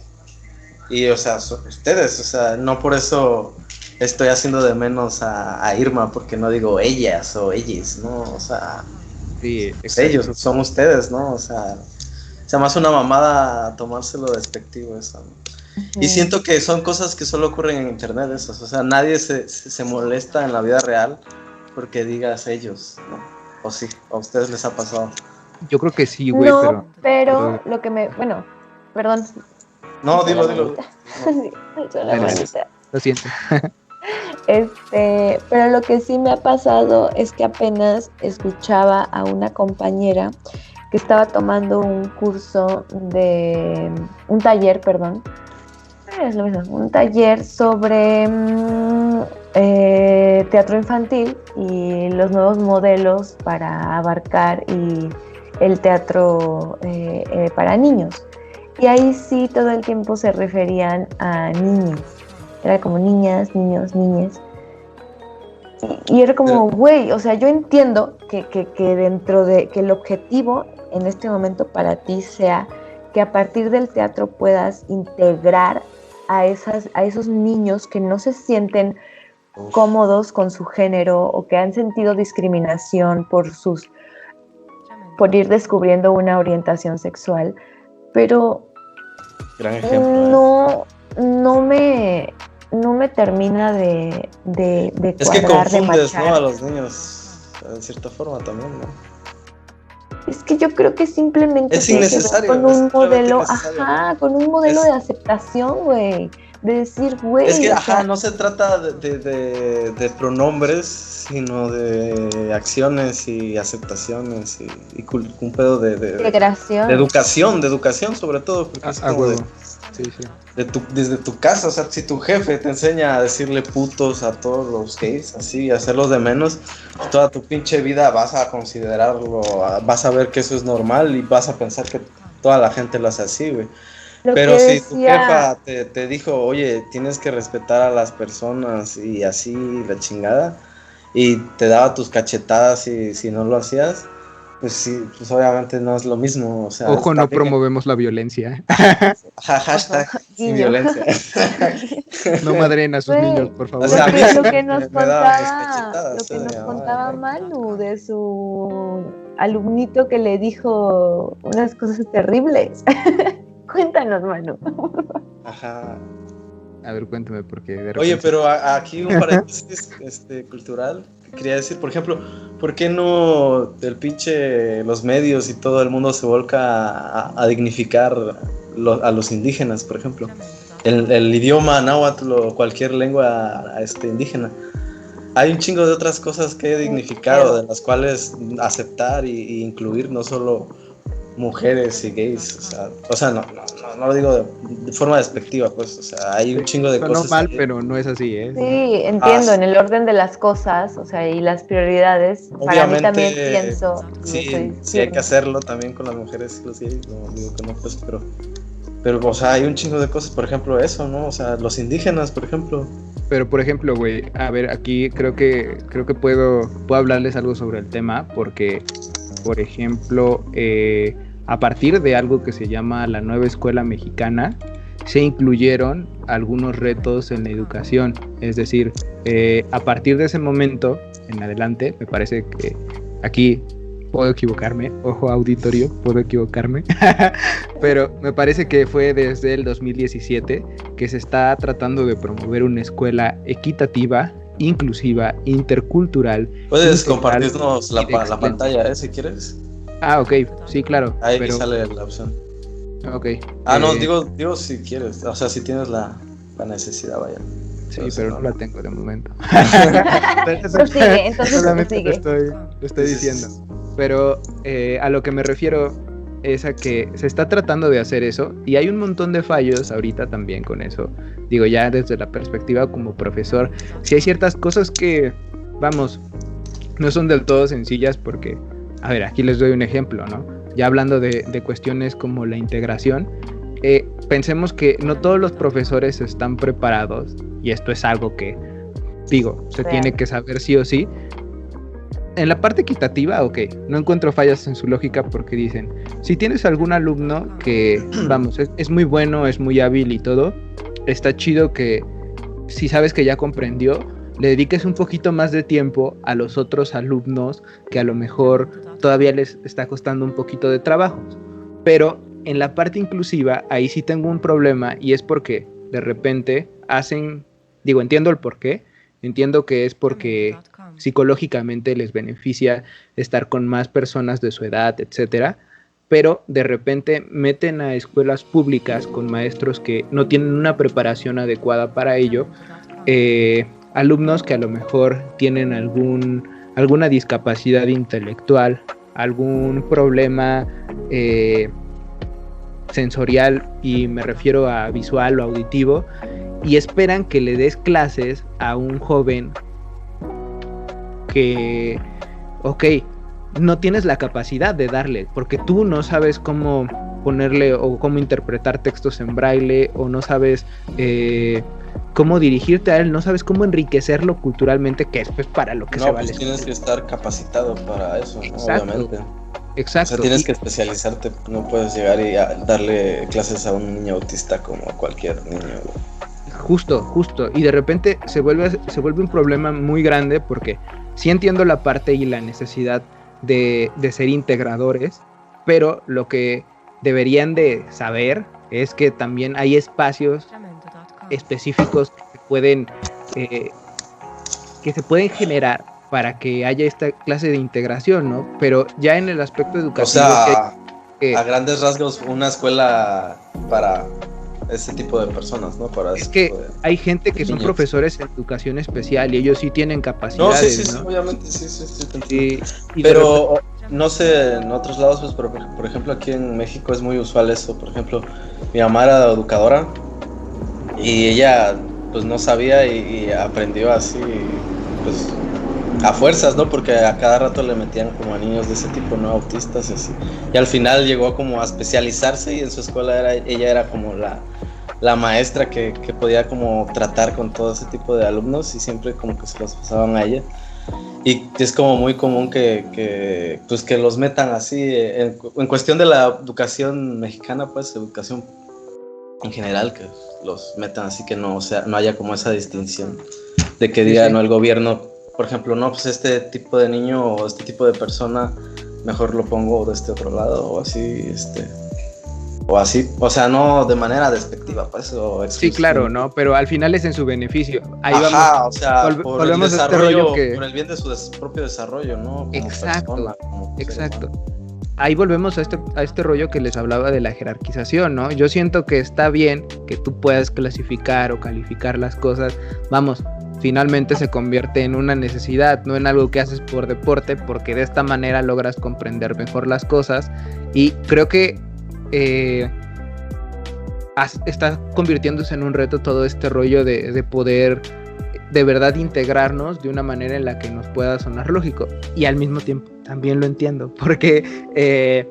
Y, o sea, ustedes, o sea, no por eso estoy haciendo de menos a Irma, porque no digo ellas o ellos, ¿no? O sea, sí, ellos son ustedes, ¿no? O sea, más una mamada tomárselo despectivo eso, ¿no? Uh-huh. Y siento que son cosas que solo ocurren en internet, esas. O sea, nadie se molesta en la vida real porque digas ellos, ¿no? O sí, a ustedes les ha pasado. Yo creo que sí, güey, no, pero lo que me... Bueno, perdón. No, dilo. No. Lo siento. Pero lo que sí me ha pasado es que apenas escuchaba a una compañera que estaba tomando un taller sobre teatro infantil y los nuevos modelos para abarcar y el teatro para niños. Y ahí sí todo el tiempo se referían a niños. Era como niñas, niños, niñas. Y era como, güey, o sea, yo entiendo que dentro de que el objetivo en este momento para ti sea que a partir del teatro puedas integrar a esos niños que no se sienten cómodos con su género o que han sentido discriminación por ir descubriendo una orientación sexual, pero gran ejemplo, no me termina de es que confundes, ¿no? A los niños de cierta forma también, ¿no? Es que yo creo que simplemente es innecesario, con un modelo, ¿no? Con un modelo de aceptación, güey, de decir, güey. Es que, no se trata de pronombres, sino de acciones y aceptaciones y un pedo de integración. De educación sobre todo, porque es como sí. Desde tu casa, o sea, si tu jefe te enseña a decirle putos a todos los gays, así, hacerlos de menos, toda tu pinche vida vas a considerarlo, vas a ver que eso es normal y vas a pensar que toda la gente lo hace así, güey. Pero si tu jefa te dijo, oye, tienes que respetar a las personas y así la chingada, y te daba tus cachetadas y si no lo hacías, pues sí, pues obviamente no es lo mismo, o sea... Ojo, no promovemos la violencia. Hashtag sin violencia. No madren a sus niños, por favor. O sea, lo que nos contaba Manu de su alumnito que le dijo unas cosas terribles. Cuéntanos, Manu. Ajá. A ver, cuéntame, porque de repente... Oye, pero aquí un paréntesis cultural. Quería decir, por ejemplo, ¿por qué no los medios y todo el mundo se volca a dignificar a los indígenas, por ejemplo? el idioma náhuatl o cualquier lengua indígena. Hay un chingo de otras cosas que he dignificado, de las cuales aceptar y incluir, no solo mujeres y gays, o sea, no lo digo de forma despectiva, pues, o sea, hay un chingo de cosas. No mal, pero no es así, ¿eh? Sí, entiendo, en el orden de las cosas, o sea, y las prioridades, para mí también pienso. Sí hay que hacerlo también con las mujeres y los gays, no digo que no, pues, pero, o sea, hay un chingo de cosas, por ejemplo, eso, ¿no? O sea, los indígenas, por ejemplo. Pero, por ejemplo, güey, a ver, aquí creo que puedo hablarles algo sobre el tema, porque, por ejemplo, a partir de algo que se llama la nueva escuela mexicana, se incluyeron algunos retos en la educación. Es decir, a partir de ese momento en adelante, me parece que aquí puedo equivocarme, ojo auditorio, puedo equivocarme, pero me parece que fue desde el 2017 que se está tratando de promover una escuela equitativa, inclusiva, intercultural. Puedes compartirnos la pantalla, si quieres. Ah, ok, sí, claro. Ahí sale la opción. Ok. No, digo si quieres, o sea, si tienes la necesidad, vaya. Sí, pero no la tengo de momento. Prosigue, entonces solamente lo estoy diciendo. Pero a lo que me refiero es a que se está tratando de hacer eso y hay un montón de fallos ahorita también con eso. Digo, ya desde la perspectiva como profesor, sí hay ciertas cosas que, vamos, no son del todo sencillas porque... A ver, aquí les doy un ejemplo, ¿no? Ya hablando de cuestiones como la integración, pensemos que no todos los profesores están preparados, y esto es algo que, digo, se tiene que saber sí o sí. En la parte equitativa, ok, no encuentro fallas en su lógica porque dicen, si tienes algún alumno que, vamos, es muy bueno, es muy hábil y todo, está chido que si sabes que ya comprendió, le dediques un poquito más de tiempo a los otros alumnos que a lo mejor todavía les está costando un poquito de trabajo. Pero en la parte inclusiva, ahí sí tengo un problema y es porque de repente entiendo el por qué, entiendo que es porque psicológicamente les beneficia estar con más personas de su edad, etcétera, pero de repente meten a escuelas públicas con maestros que no tienen una preparación adecuada para ello, alumnos que a lo mejor tienen alguna discapacidad intelectual, algún problema sensorial, y me refiero a visual o auditivo, y esperan que le des clases a un joven que, ok, no tienes la capacidad de darle, porque tú no sabes cómo ponerle o cómo interpretar textos en braille, o no sabes cómo dirigirte a él, no sabes cómo enriquecerlo culturalmente, que es pues para lo que se vale. No, tienes que estar capacitado para eso, ¿no? Obviamente. Exacto. O sea, tienes que especializarte, no puedes llegar y darle clases a un niño autista como a cualquier niño. Justo, y de repente se vuelve un problema muy grande, porque sí entiendo la parte y la necesidad de ser integradores, pero lo que deberían de saber es que también hay espacios específicos que se pueden generar para que haya esta clase de integración, ¿no? Pero ya en el aspecto educativo... O sea, a grandes rasgos, una escuela para ese tipo de personas, ¿no? Es que hay gente que son profesores en educación especial y ellos sí tienen capacidades, ¿no? Obviamente, sí. Pero no sé, en otros lados, pues, por ejemplo, aquí en México es muy usual eso. Por ejemplo, mi mamá era educadora y ella, pues, no sabía y aprendió así, pues, a fuerzas, ¿no? Porque a cada rato le metían como a niños de ese tipo, ¿no? Autistas y así. Y al final llegó como a especializarse y en su escuela ella era como la maestra que podía como tratar con todo ese tipo de alumnos y siempre como que se los pasaban a ella. Y es como muy común que los metan así, en cuestión de la educación mexicana, pues, educación en general, que los metan así, que no, o sea, no haya como esa distinción de que diga, no, el gobierno, por ejemplo, no, pues este tipo de niño o este tipo de persona mejor lo pongo de este otro lado o así, o sea, no de manera despectiva, pues, o exclusiva. Sí, claro, ¿no? Pero al final es en su beneficio. Ahí vamos, o sea, volvemos a este rollo que... por el bien de su propio desarrollo, ¿no? Como exacto, persona, como exacto. ahí volvemos a este rollo que les hablaba de la jerarquización, ¿no? Yo siento que está bien que tú puedas clasificar o calificar las cosas, vamos, finalmente se convierte en una necesidad, no en algo que haces por deporte, porque de esta manera logras comprender mejor las cosas, y creo que está convirtiéndose en un reto todo este rollo de poder de verdad integrarnos de una manera en la que nos pueda sonar lógico, y al mismo tiempo también lo entiendo, porque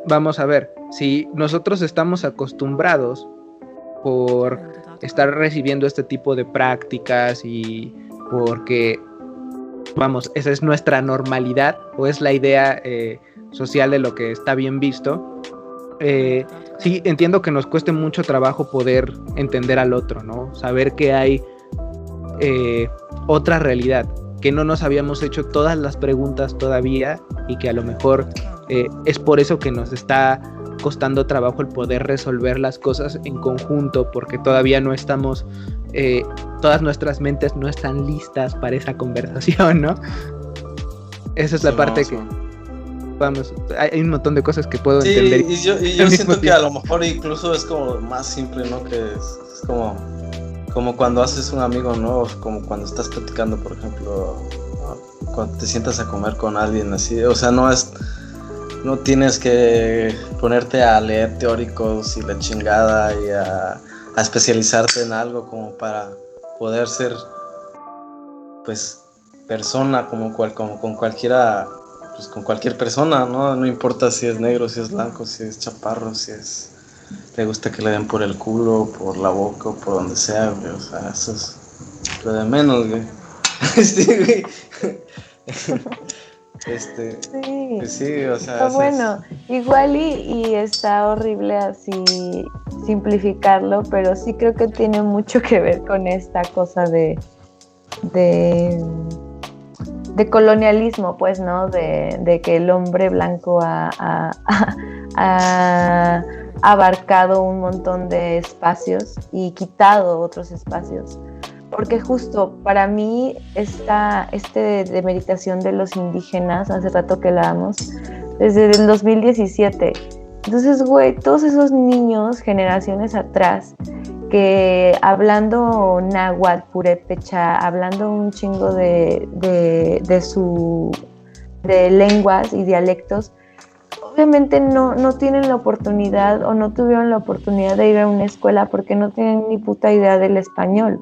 vamos a ver, si nosotros estamos acostumbrados por estar recibiendo este tipo de prácticas y porque, vamos, esa es nuestra normalidad o es la idea social de lo que está bien visto, sí entiendo que nos cueste mucho trabajo poder entender al otro, ¿no? Saber que hay otra realidad, que no nos habíamos hecho todas las preguntas todavía y que a lo mejor es por eso que nos está costando trabajo el poder resolver las cosas en conjunto, porque todavía no estamos, todas nuestras mentes no están listas para esa conversación, ¿no? Esa es la parte que, vamos, hay un montón de cosas que puedo entender. Y yo siento que a lo mejor incluso es como más simple, ¿no? Que es como cuando haces un amigo, ¿no? Como cuando estás platicando, por ejemplo, cuando te sientas a comer con alguien así, o sea, no tienes que ponerte a leer teóricos y la chingada y a especializarte en algo como para poder ser, pues, persona como con cualquiera, pues con cualquier persona, ¿no? No importa si es negro, si es blanco, si es chaparro, si es le gusta que le den por el culo, por la boca o por donde sea, güey. O sea, eso es lo de menos, güey. Sí, pues sí, o sea, está bueno, igual y está horrible así simplificarlo, pero sí creo que tiene mucho que ver con esta cosa de colonialismo, pues, ¿no? De que el hombre blanco ha abarcado un montón de espacios y quitado otros espacios. Porque justo para mí este de meditación de los indígenas, hace rato que la damos, desde el 2017. Entonces, güey, todos esos niños, generaciones atrás, que hablando náhuatl, purépecha, hablando un chingo de lenguas y dialectos, obviamente no tienen la oportunidad o no tuvieron la oportunidad de ir a una escuela porque no tienen ni puta idea del español.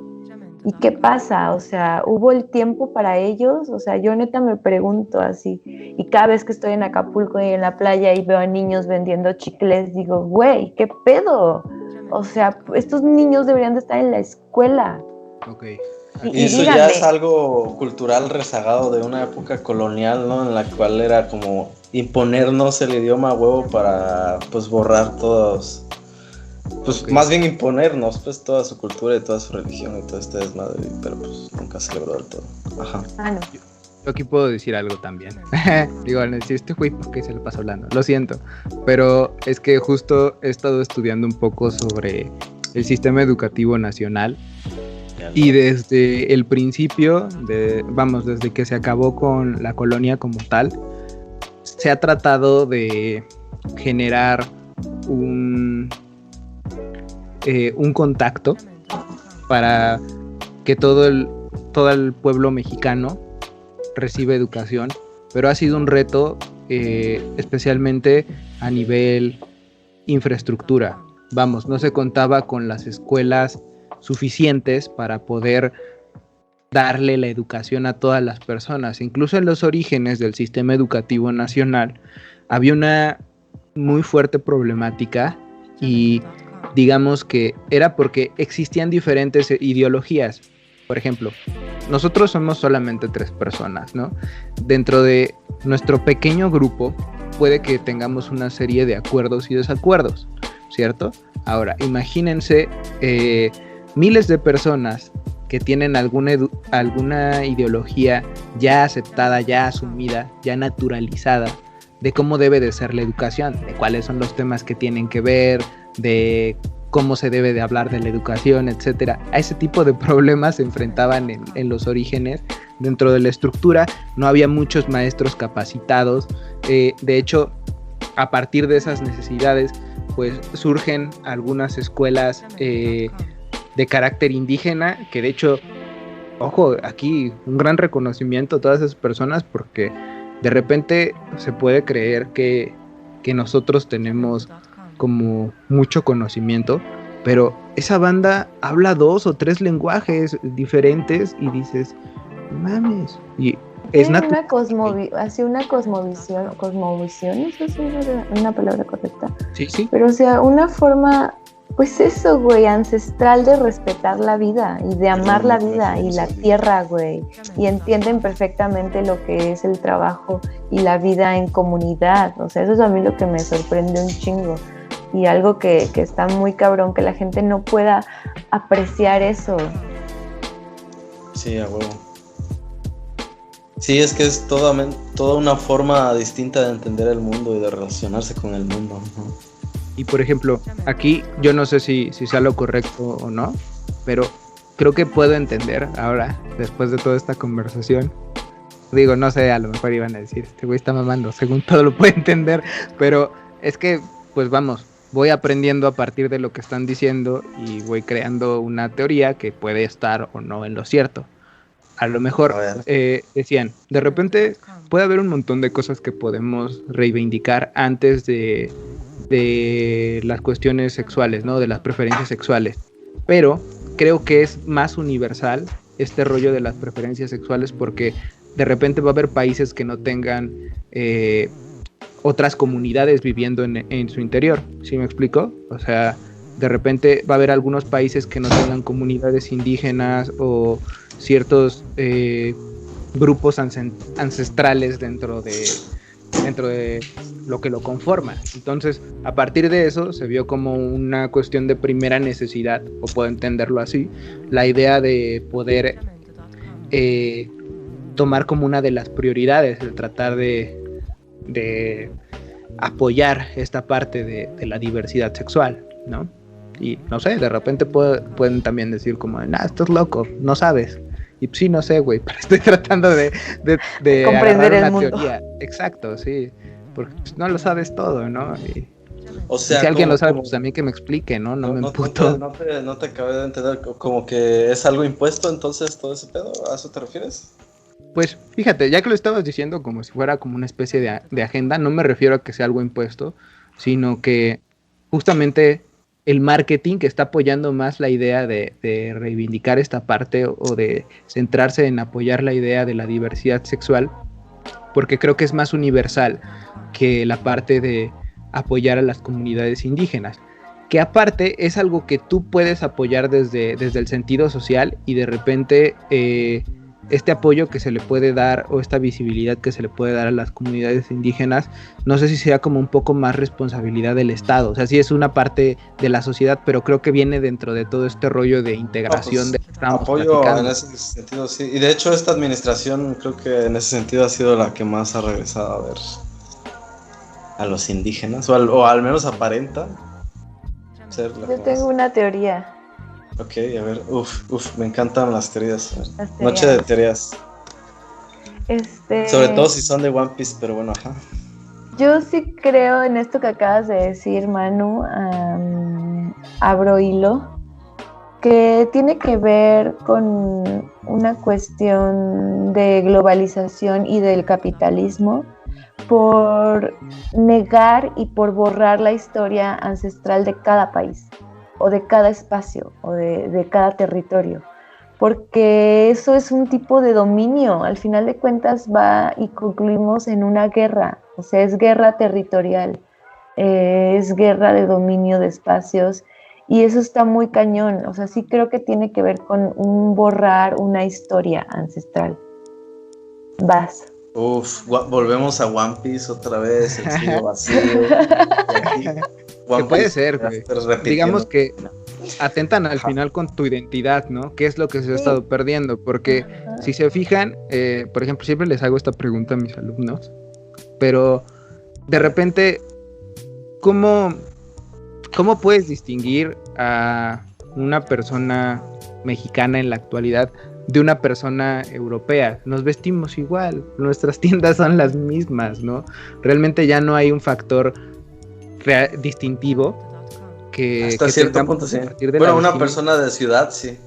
¿Y qué pasa? O sea, ¿hubo el tiempo para ellos? O sea, yo neta me pregunto así, y cada vez que estoy en Acapulco y en la playa y veo a niños vendiendo chicles, digo, güey, ¿qué pedo? O sea, estos niños deberían de estar en la escuela. Okay. Y eso díganme, ya es algo cultural rezagado de una época colonial, ¿no? En la cual era como imponernos el idioma a huevo para, pues, borrar todos, pues, okay, más bien imponernos, pues, toda su cultura y toda su religión y todo este desmadre, pero pues nunca celebró del todo. Ajá. No. Yo aquí puedo decir algo también. Digo, si este güey, ¿por qué se lo pasa hablando? Lo siento, pero es que justo he estado estudiando un poco sobre el sistema educativo nacional y desde el principio, desde que se acabó con la colonia como tal, se ha tratado de generar un contacto para que todo el pueblo mexicano recibe educación, pero ha sido un reto especialmente a nivel infraestructura. Vamos, no se contaba con las escuelas suficientes para poder darle la educación a todas las personas. Incluso en los orígenes del sistema educativo nacional había una muy fuerte problemática y digamos que era porque existían diferentes ideologías. Por ejemplo, nosotros somos solamente 3 personas, ¿no? Dentro de nuestro pequeño grupo puede que tengamos una serie de acuerdos y desacuerdos, ¿cierto? Ahora, imagínense miles de personas que tienen alguna ideología ya aceptada, ya asumida, ya naturalizada, de cómo debe de ser la educación, de cuáles son los temas que tienen que ver, de cómo se debe de hablar de la educación, etcétera. A ese tipo de problemas se enfrentaban en los orígenes. Dentro de la estructura no había muchos maestros capacitados. De hecho, a partir de esas necesidades, pues surgen algunas escuelas de carácter indígena, que de hecho, ojo, aquí un gran reconocimiento a todas esas personas, porque de repente se puede creer que nosotros tenemos como mucho conocimiento, pero esa banda habla 2 o 3 lenguajes diferentes y dices, mames, y es una cosmovisión, no sé si es una palabra correcta. Sí. Pero o sea, una forma, pues eso, güey, ancestral de respetar la vida y de amar la vida y la tierra, güey. Y entienden perfectamente lo que es el trabajo y la vida en comunidad. O sea, eso es a mí lo que me sorprende un chingo. Y algo que está muy cabrón, que la gente no pueda apreciar eso. Sí, a huevo. Sí, es que es toda una forma distinta de entender el mundo y de relacionarse con el mundo. Uh-huh. Y por ejemplo, aquí yo no sé si sea lo correcto o no, pero creo que puedo entender ahora, después de toda esta conversación. Digo, no sé, a lo mejor iban a decir, este güey está mamando, según todo lo puede entender, pero es que, pues vamos, voy aprendiendo a partir de lo que están diciendo y voy creando una teoría que puede estar o no en lo cierto. A lo mejor decían, de repente puede haber un montón de cosas que podemos reivindicar antes de las cuestiones sexuales, ¿no? De las preferencias sexuales. Pero creo que es más universal este rollo de las preferencias sexuales, porque de repente va a haber países que no tengan otras comunidades viviendo en su interior. ¿Sí me explico? O sea, de repente va a haber algunos países que no tengan comunidades indígenas o ciertos grupos ancestrales dentro de lo que lo conforma. Entonces, a partir de eso se vio como una cuestión de primera necesidad, o puedo entenderlo así, la idea de poder tomar como una de las prioridades el tratar de apoyar esta parte de la diversidad sexual, ¿no? Y no sé, de repente pueden también decir como, estás loco, no sabes. Y sí, no sé, güey, pero estoy tratando de comprender el mundo. Teoría. Exacto, sí, porque no lo sabes todo, ¿no? O sea, si alguien lo sabe, pues también que me explique, ¿no? No me emputo. No te acabé de entender, como que es algo impuesto, entonces, todo ese pedo, ¿a eso te refieres? Pues fíjate, ya que lo estabas diciendo como si fuera como una especie de agenda, no me refiero a que sea algo impuesto, sino que justamente el marketing que está apoyando más la idea de reivindicar esta parte o de centrarse en apoyar la idea de la diversidad sexual, porque creo que es más universal que la parte de apoyar a las comunidades indígenas, que aparte es algo que tú puedes apoyar desde el sentido social, y de repente este apoyo que se le puede dar o esta visibilidad que se le puede dar a las comunidades indígenas, no sé si sea como un poco más responsabilidad del Estado. O sea, sí es una parte de la sociedad, pero creo que viene dentro de todo este rollo de integración de apoyo platicando. En ese sentido, sí. Y de hecho esta administración creo que en ese sentido ha sido la que más ha regresado a ver a los indígenas, o al menos aparenta ser la. Yo tengo una teoría. Ok, a ver, me encantan las teorías. Noche de teorías. Sobre todo si son de One Piece, pero bueno, ajá. Yo sí creo en esto que acabas de decir, Manu, abro hilo, que tiene que ver con una cuestión de globalización y del capitalismo, por negar y por borrar la historia ancestral de cada país, o de cada espacio, o de cada territorio, porque eso es un tipo de dominio. Al final de cuentas va y concluimos en una guerra, o sea, es guerra territorial, es guerra de dominio de espacios, y eso está muy cañón. O sea, sí creo que tiene que ver con un borrar una historia ancestral. Vas. Volvemos a One Piece otra vez, el cielo vacío. Que puede ser, güey. Digamos que atentan al final con tu identidad, ¿no? ¿Qué es lo que se ha estado perdiendo? Porque si se fijan, por ejemplo, siempre les hago esta pregunta a mis alumnos, pero de repente, ¿cómo puedes distinguir a una persona mexicana en la actualidad de una persona europea. Nos vestimos igual, nuestras tiendas son las mismas, ¿no? Realmente ya no hay un factor distintivo que hasta cierto punto, sí. Bueno, una persona de ciudad, sí.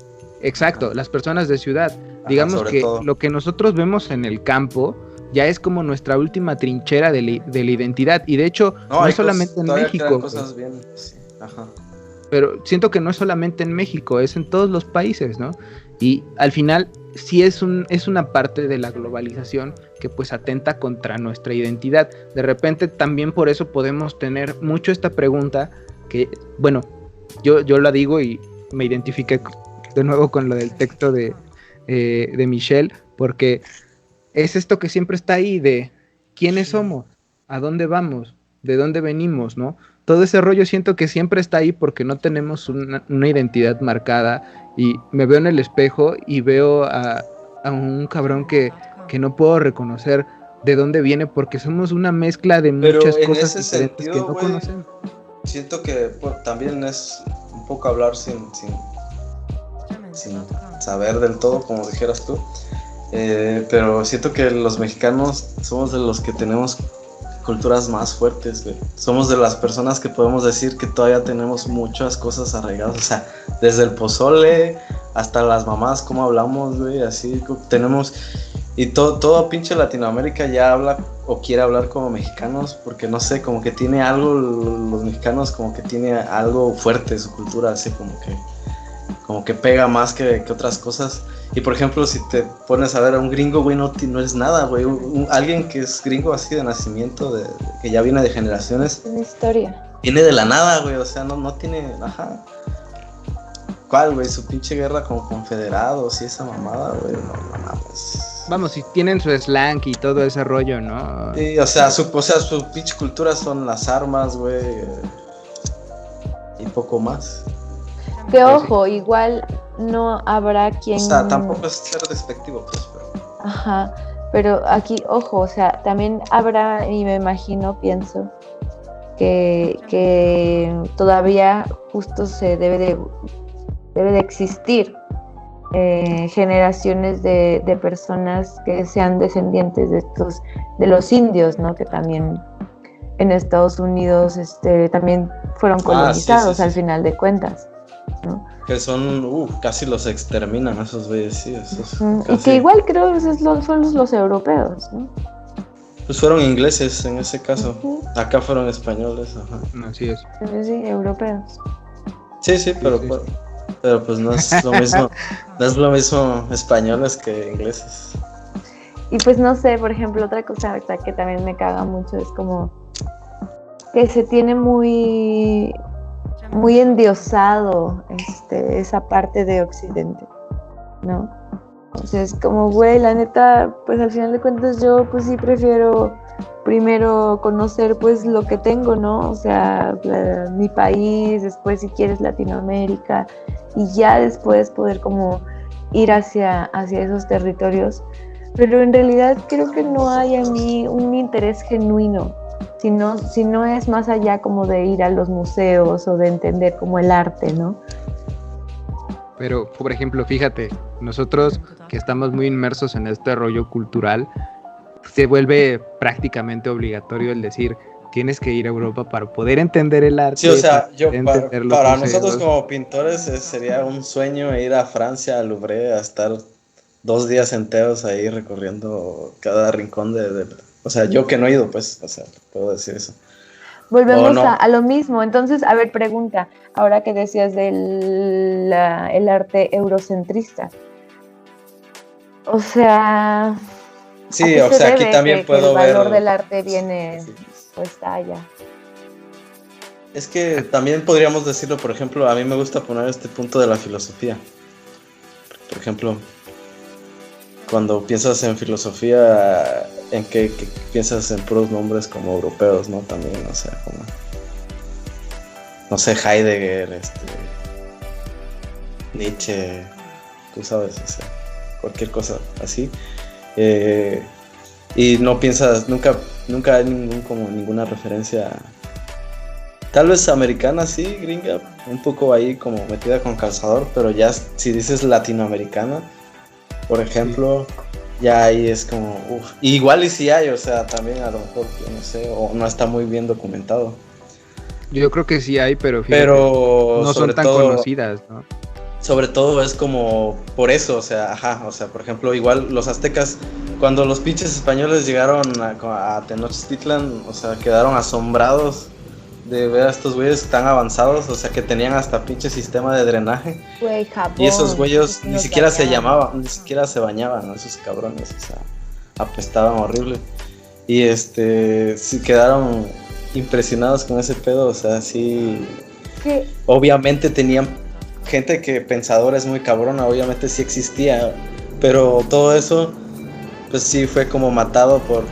Exacto, las personas de ciudad. Digamos que todo. Lo que nosotros vemos en el campo ya es como nuestra última trinchera de la identidad. Y de hecho, no es solamente en México. Cosas bien, sí. Ajá. Pero siento que no es solamente en México, es en todos los países, ¿no? Y al final sí es una parte de la globalización que pues atenta contra nuestra identidad. De repente también por eso podemos tener mucho esta pregunta que, bueno, yo la digo y me identifiqué de nuevo con lo del texto de Michelle, porque es esto que siempre está ahí de quiénes somos, a dónde vamos, de dónde venimos, ¿no? Todo ese rollo siento que siempre está ahí porque no tenemos una identidad marcada, y me veo en el espejo y veo a un cabrón que no puedo reconocer de dónde viene porque somos una mezcla de muchas cosas diferentes sentido, que no conocemos. Siento que también es un poco hablar sin saber del todo, como dijeras tú, pero siento que los mexicanos somos de los que tenemos culturas más fuertes, güey. Somos de las personas que podemos decir que todavía tenemos muchas cosas arraigadas, o sea, desde el pozole hasta las mamás, cómo hablamos, güey, así tenemos, y todo pinche Latinoamérica ya habla o quiere hablar como mexicanos, porque no sé, como que tiene algo, los mexicanos como que tiene algo fuerte su cultura, así como que pega más que otras cosas. Y por ejemplo, si te pones a ver a un gringo, güey, no es nada, güey. Alguien que es gringo así de nacimiento, que ya viene de generaciones. Una historia. Viene de la nada, güey, o sea, no tiene, ajá. ¿Cuál, güey? Su pinche guerra con confederados y esa mamada, güey, no mames. Vamos, si tienen su slang y todo ese rollo, ¿no? Sí, o sea, su pinche cultura son las armas, güey, y poco más. Que ojo, igual no habrá quien... O sea, tampoco es ser despectivo, pues, pero... Ajá, pero aquí, ojo, o sea, también habrá, y me imagino, pienso, que todavía justo se debe de existir generaciones de personas que sean descendientes de los indios, ¿no? Que también en Estados Unidos también fueron colonizados, sí. Al final de cuentas, ¿no? Que son, casi los exterminan esos güeyes, sí, esos. Y que igual creo que son los europeos, ¿no? Pues fueron ingleses en ese caso. Acá fueron españoles, ajá. Así es. Sí, europeos. Sí, pero pues no es lo mismo, no es lo mismo españoles que ingleses. Y pues no sé, por ejemplo, otra cosa que también me caga mucho es como que se tiene muy endiosado esa parte de Occidente, ¿no? Entonces, como, güey, la neta, pues al final de cuentas yo pues sí prefiero primero conocer pues lo que tengo, ¿no? O sea, mi país, después si quieres Latinoamérica, y ya después poder como ir hacia esos territorios. Pero en realidad creo que no hay en mí un interés genuino, si no es más allá como de ir a los museos o de entender como el arte, ¿no? Pero, por ejemplo, fíjate, nosotros que estamos muy inmersos en este rollo cultural, se vuelve prácticamente obligatorio el decir, tienes que ir a Europa para poder entender el arte. Sí, o sea, para nosotros como pintores sería un sueño ir a Francia, al Louvre, a estar 2 días enteros ahí recorriendo cada rincón o sea, yo que no he ido, pues, o sea, puedo decir eso. Volvemos a lo mismo. Entonces, a ver, pregunta, ahora que decías del el arte eurocentrista. O sea... Sí, o sea, aquí también puedo ver... el valor del arte viene, pues, allá. Es que también podríamos decirlo, por ejemplo, a mí me gusta poner este punto de la filosofía. Por ejemplo, cuando piensas en filosofía, ¿en qué piensas en puros nombres como europeos, no? También, o sea, como... No sé, Heidegger, Nietzsche, tú sabes, o sea, cualquier cosa así. Y no piensas, nunca hay ninguna referencia, tal vez americana, sí, gringa, un poco ahí como metida con calzador, pero ya si dices latinoamericana, por ejemplo, ya ahí es como, igual y si hay, o sea, también a lo mejor, yo no sé, o no está muy bien documentado. Yo creo que sí hay, pero no son tan conocidas, ¿no? Sobre todo es como por eso, o sea, por ejemplo, igual los aztecas, cuando los pinches españoles llegaron a Tenochtitlan, o sea, quedaron asombrados de ver a estos güeyes tan avanzados, o sea, que tenían hasta pinche sistema de drenaje. Güey, Japón, y esos güeyes ni siquiera se bañaban, esos cabrones, o sea, apestaban horrible. Y sí quedaron impresionados con ese pedo, o sea, sí. ¿Qué? Obviamente tenían gente que pensadora es muy cabrona, obviamente sí existía, pero todo eso pues sí fue como matado por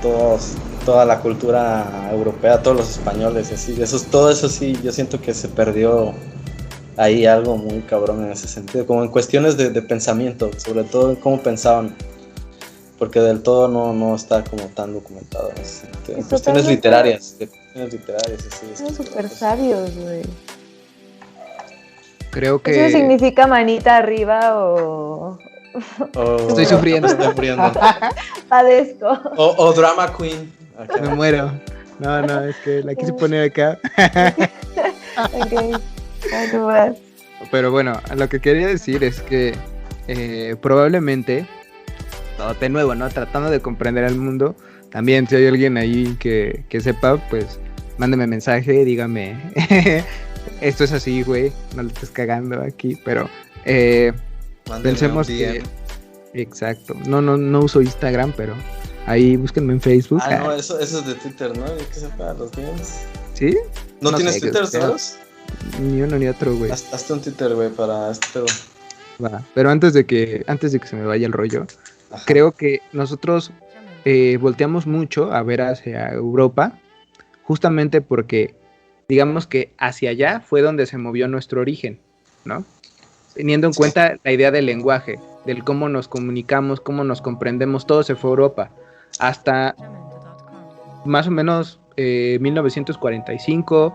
toda la cultura europea, todos los españoles y así. Todo eso sí, yo siento que se perdió ahí algo muy cabrón en ese sentido, como en cuestiones de pensamiento, sobre todo en cómo pensaban, porque del todo no está como tan documentado en ese sentido. En cuestiones literarias, así. Son súper sabios, güey. Creo que... ¿Eso significa manita arriba o...? Estoy sufriendo. Estoy muriendo. Padezco. O drama queen. Acá. Me muero. No, es que la quise poner acá. Okay. Pero bueno, lo que quería decir es que probablemente, de nuevo, ¿no? Tratando de comprender el mundo, también si hay alguien ahí que sepa, pues mándeme mensaje, dígame... Esto es así, güey, no lo estés cagando aquí, pero pensemos que... Exacto, no uso Instagram, pero ahí búsquenme en Facebook. No, eso es de Twitter, ¿no? Yo que sepa, los míos. ¿Sí? ¿No tienes Twitter, sabes? Ni uno ni otro, güey. Hazte un Twitter, güey, para este pedo. Va, pero antes de que se me vaya el rollo, creo que nosotros volteamos mucho a ver hacia Europa, justamente porque... digamos que hacia allá fue donde se movió nuestro origen, ¿no? Teniendo en cuenta la idea del lenguaje, del cómo nos comunicamos, cómo nos comprendemos, todo se fue a Europa. Hasta más o menos 1945,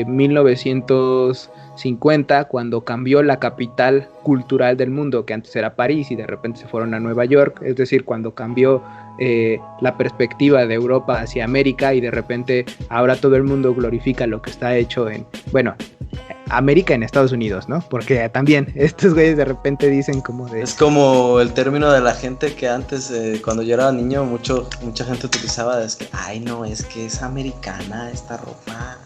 1950, cuando cambió la capital cultural del mundo, que antes era París y de repente se fueron a Nueva York, es decir, cuando cambió la perspectiva de Europa hacia América y de repente ahora todo el mundo glorifica lo que está hecho en, bueno, América en Estados Unidos, ¿no? Porque también estos güeyes de repente dicen como de... Es como el término de la gente que antes, cuando yo era niño, mucha gente utilizaba, es que, ay no, es que es americana esta ropa,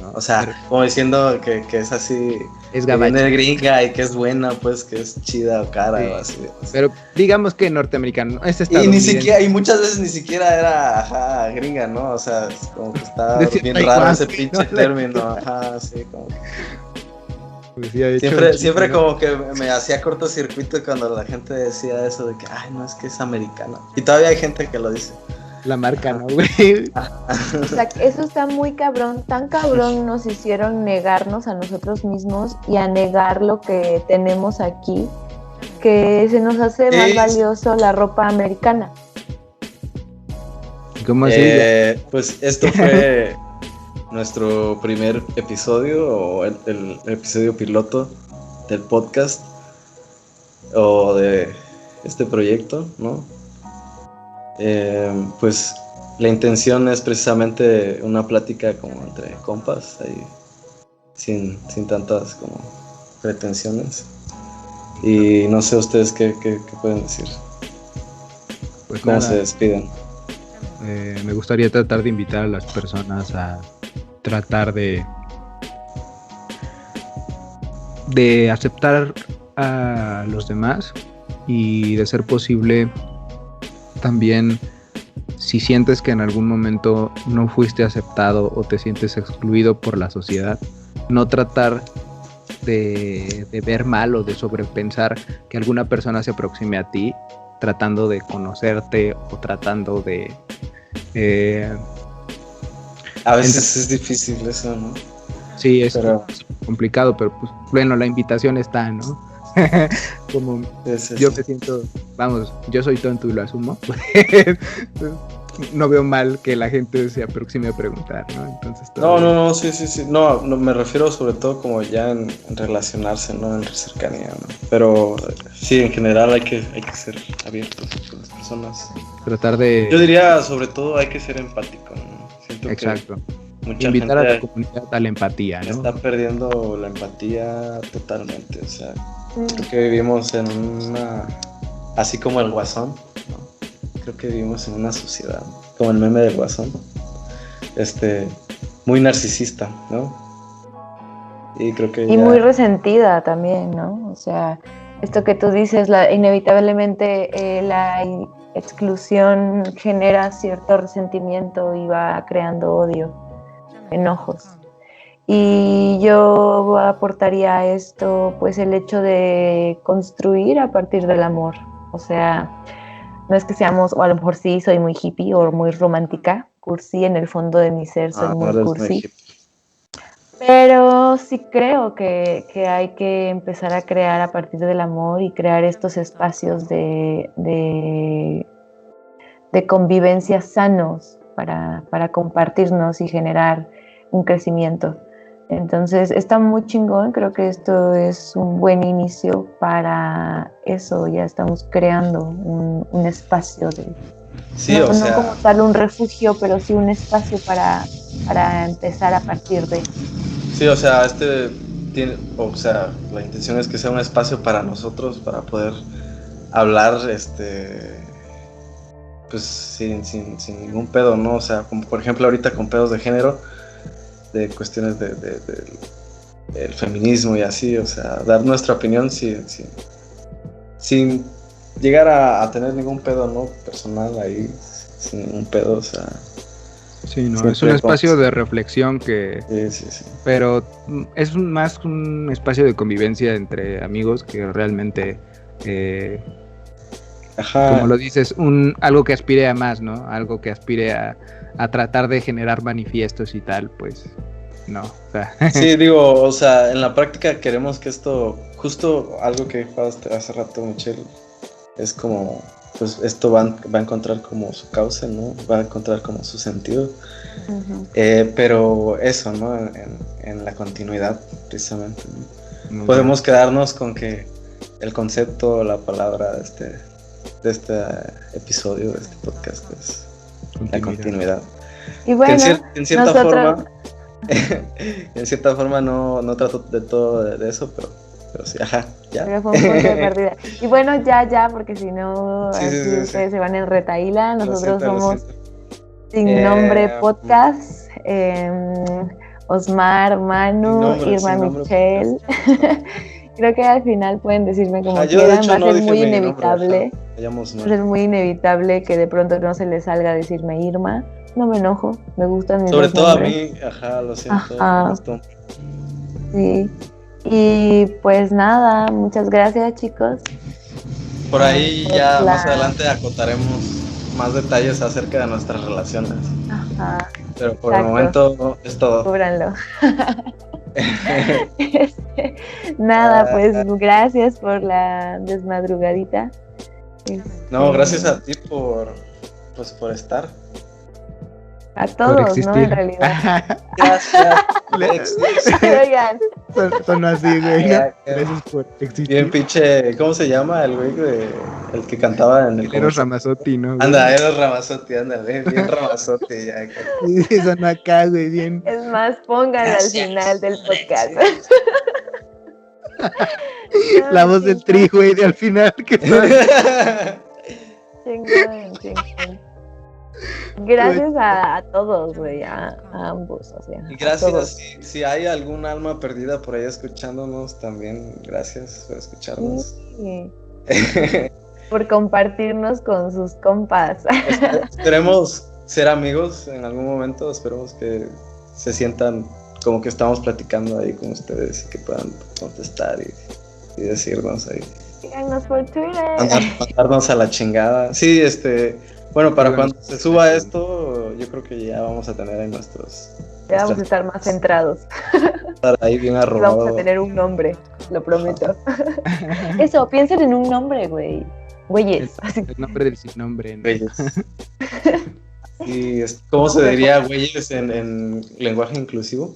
¿no? O sea, como diciendo que es así, es gabacha, que viene gringa y que es buena, pues que es chida o cara, o así. Pero digamos que norteamericano, y ni siquiera, y muchas veces ni siquiera era, gringa, ¿no? O sea, es como que está bien raro ese pinche término, sí, como que... Pues siempre como que me hacía cortocircuito cuando la gente decía eso de que, ay, no, es que es americana. Y todavía hay gente que lo dice. La marca, ¿no, güey? O sea, eso está muy cabrón. Tan cabrón nos hicieron negarnos a nosotros mismos y a negar lo que tenemos aquí, que se nos hace más valioso la ropa americana. ¿Cómo así? Pues esto fue... nuestro primer episodio o el episodio piloto del podcast o de este proyecto, ¿no? Pues la intención es precisamente una plática como entre compas ahí, sin tantas como pretensiones, y no sé ustedes qué pueden decir, pues cómo se despiden. Me gustaría tratar de invitar a las personas a tratar de aceptar a los demás y de ser posible también, si sientes que en algún momento no fuiste aceptado o te sientes excluido por la sociedad, no tratar de ver mal o de sobrepensar que alguna persona se aproxime a ti tratando de conocerte o tratando de a veces es difícil eso, ¿no? Sí, es complicado, pero pues bueno, la invitación está, ¿no? Como yo me siento, vamos, yo soy tonto y lo asumo. no veo mal que la gente se aproxime a preguntar, ¿no? Entonces, no, sí. No, me refiero sobre todo como ya en relacionarse, ¿no? En cercanía, ¿no? Pero sí, en general hay que ser abiertos con las personas. Tratar de... Yo diría, sobre todo, hay que ser empático, ¿no? Siento Exacto. Mucha invitar gente a la comunidad a la empatía, ¿no? Está perdiendo la empatía totalmente, o sea, creo que vivimos en una, así como el Guasón, ¿no? Creo que vivimos en una sociedad, como el meme del Guasón, muy narcisista, ¿no? Y creo que muy resentida también, ¿no? O sea, esto que tú dices, inevitablemente la exclusión genera cierto resentimiento y va creando odio, enojos. Y yo aportaría a esto pues el hecho de construir a partir del amor. O sea, no es que seamos, o a lo mejor sí soy muy hippie o muy romántica, cursi, en el fondo de mi ser soy muy cursi. Pero sí creo que hay que empezar a crear a partir del amor y crear estos espacios de convivencia sanos para compartirnos y generar un crecimiento. Entonces está muy chingón, creo que esto es un buen inicio para eso, ya estamos creando un espacio de... Sí, no como tal un refugio, pero sí un espacio para empezar a partir de... Sí, o sea, la intención es que sea un espacio para nosotros, para poder hablar, pues sin ningún pedo, ¿no? O sea, como por ejemplo ahorita con pedos de género, de cuestiones del feminismo y así, o sea, dar nuestra opinión sin llegar a tener ningún pedo, ¿no? Personal ahí, sin ningún pedo, o sea... Sí, no, es un espacio de reflexión que... Sí. Pero es más un espacio de convivencia entre amigos que realmente... como lo dices, algo que aspire a más, ¿no? Algo que aspire a tratar de generar manifiestos y tal, pues no. O sea. Sí, digo, o sea, en la práctica queremos que esto, justo algo que dijo hace rato Michelle, es como, pues esto va a encontrar como su cauce, ¿no? Va a encontrar como su sentido. Uh-huh. Pero eso, ¿no? En la continuidad, precisamente, ¿no? Podemos quedarnos con que el concepto, la palabra de este episodio, de este podcast es la continuidad. Y bueno, en cierta forma no trato de todo de eso, pero sí, ajá, ya. Pero fue un punto de pérdida. Y bueno, ya, porque si no, ustedes se van en retaíla. Nosotros somos Sin Nombre Podcast. Osmar, Manu, Irma, Michelle. Creo que al final pueden decirme como quieran, va a ser muy inevitable. Va a ser muy inevitable que de pronto no se les salga decirme Irma. No me enojo, me gustan mis nombres. Sobre todo nombres. a mí, lo siento. Sí. Y pues nada, muchas gracias, chicos. Por ahí ya más adelante acotaremos más detalles acerca de nuestras relaciones. Ajá. Pero por el momento es todo. Cúbranlo. Nada, pues gracias por la desmadrugadita. No, gracias a ti por estar. A todos, ¿no? En realidad. Gracias. Oigan. Son así, güey. Gracias por existir. Bien pinche, ¿cómo se llama el güey el que cantaba en el... Eros Ramazzotti, ¿no? Güey? Anda, Eros Ramazzotti, ándale, bien Ramazzotti ya. Sí, son acá, güey, bien. Es más, pónganlo al final del podcast. La voz del Tri, güey, de al final. Chingón. Gracias a todos, güey, a ambos, o sea. Gracias, si hay algún alma perdida por ahí escuchándonos también, gracias por escucharnos. Sí. Por compartirnos con sus compas. Esperemos ser amigos en algún momento, esperemos que se sientan como que estamos platicando ahí con ustedes y que puedan contestar y decirnos ahí. Síganos por Twitter. Mandarnos a la chingada. Sí, bueno, para cuando se suba esto, yo creo que ya vamos a tener ahí nuestros... Ya vamos a estar más centrados. Estar ahí bien arrobado. Vamos a tener un nombre, lo prometo. Eso, piensen en un nombre, güey. Güeyes. El nombre del sin nombre, ¿no? Güeyes. ¿Y cómo se diría güeyes en lenguaje inclusivo?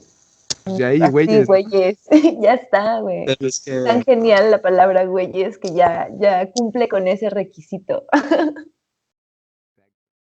De ahí, güeyes. Sí, güeyes. Ya está, güey. Es que... Tan genial la palabra güeyes que ya cumple con ese requisito.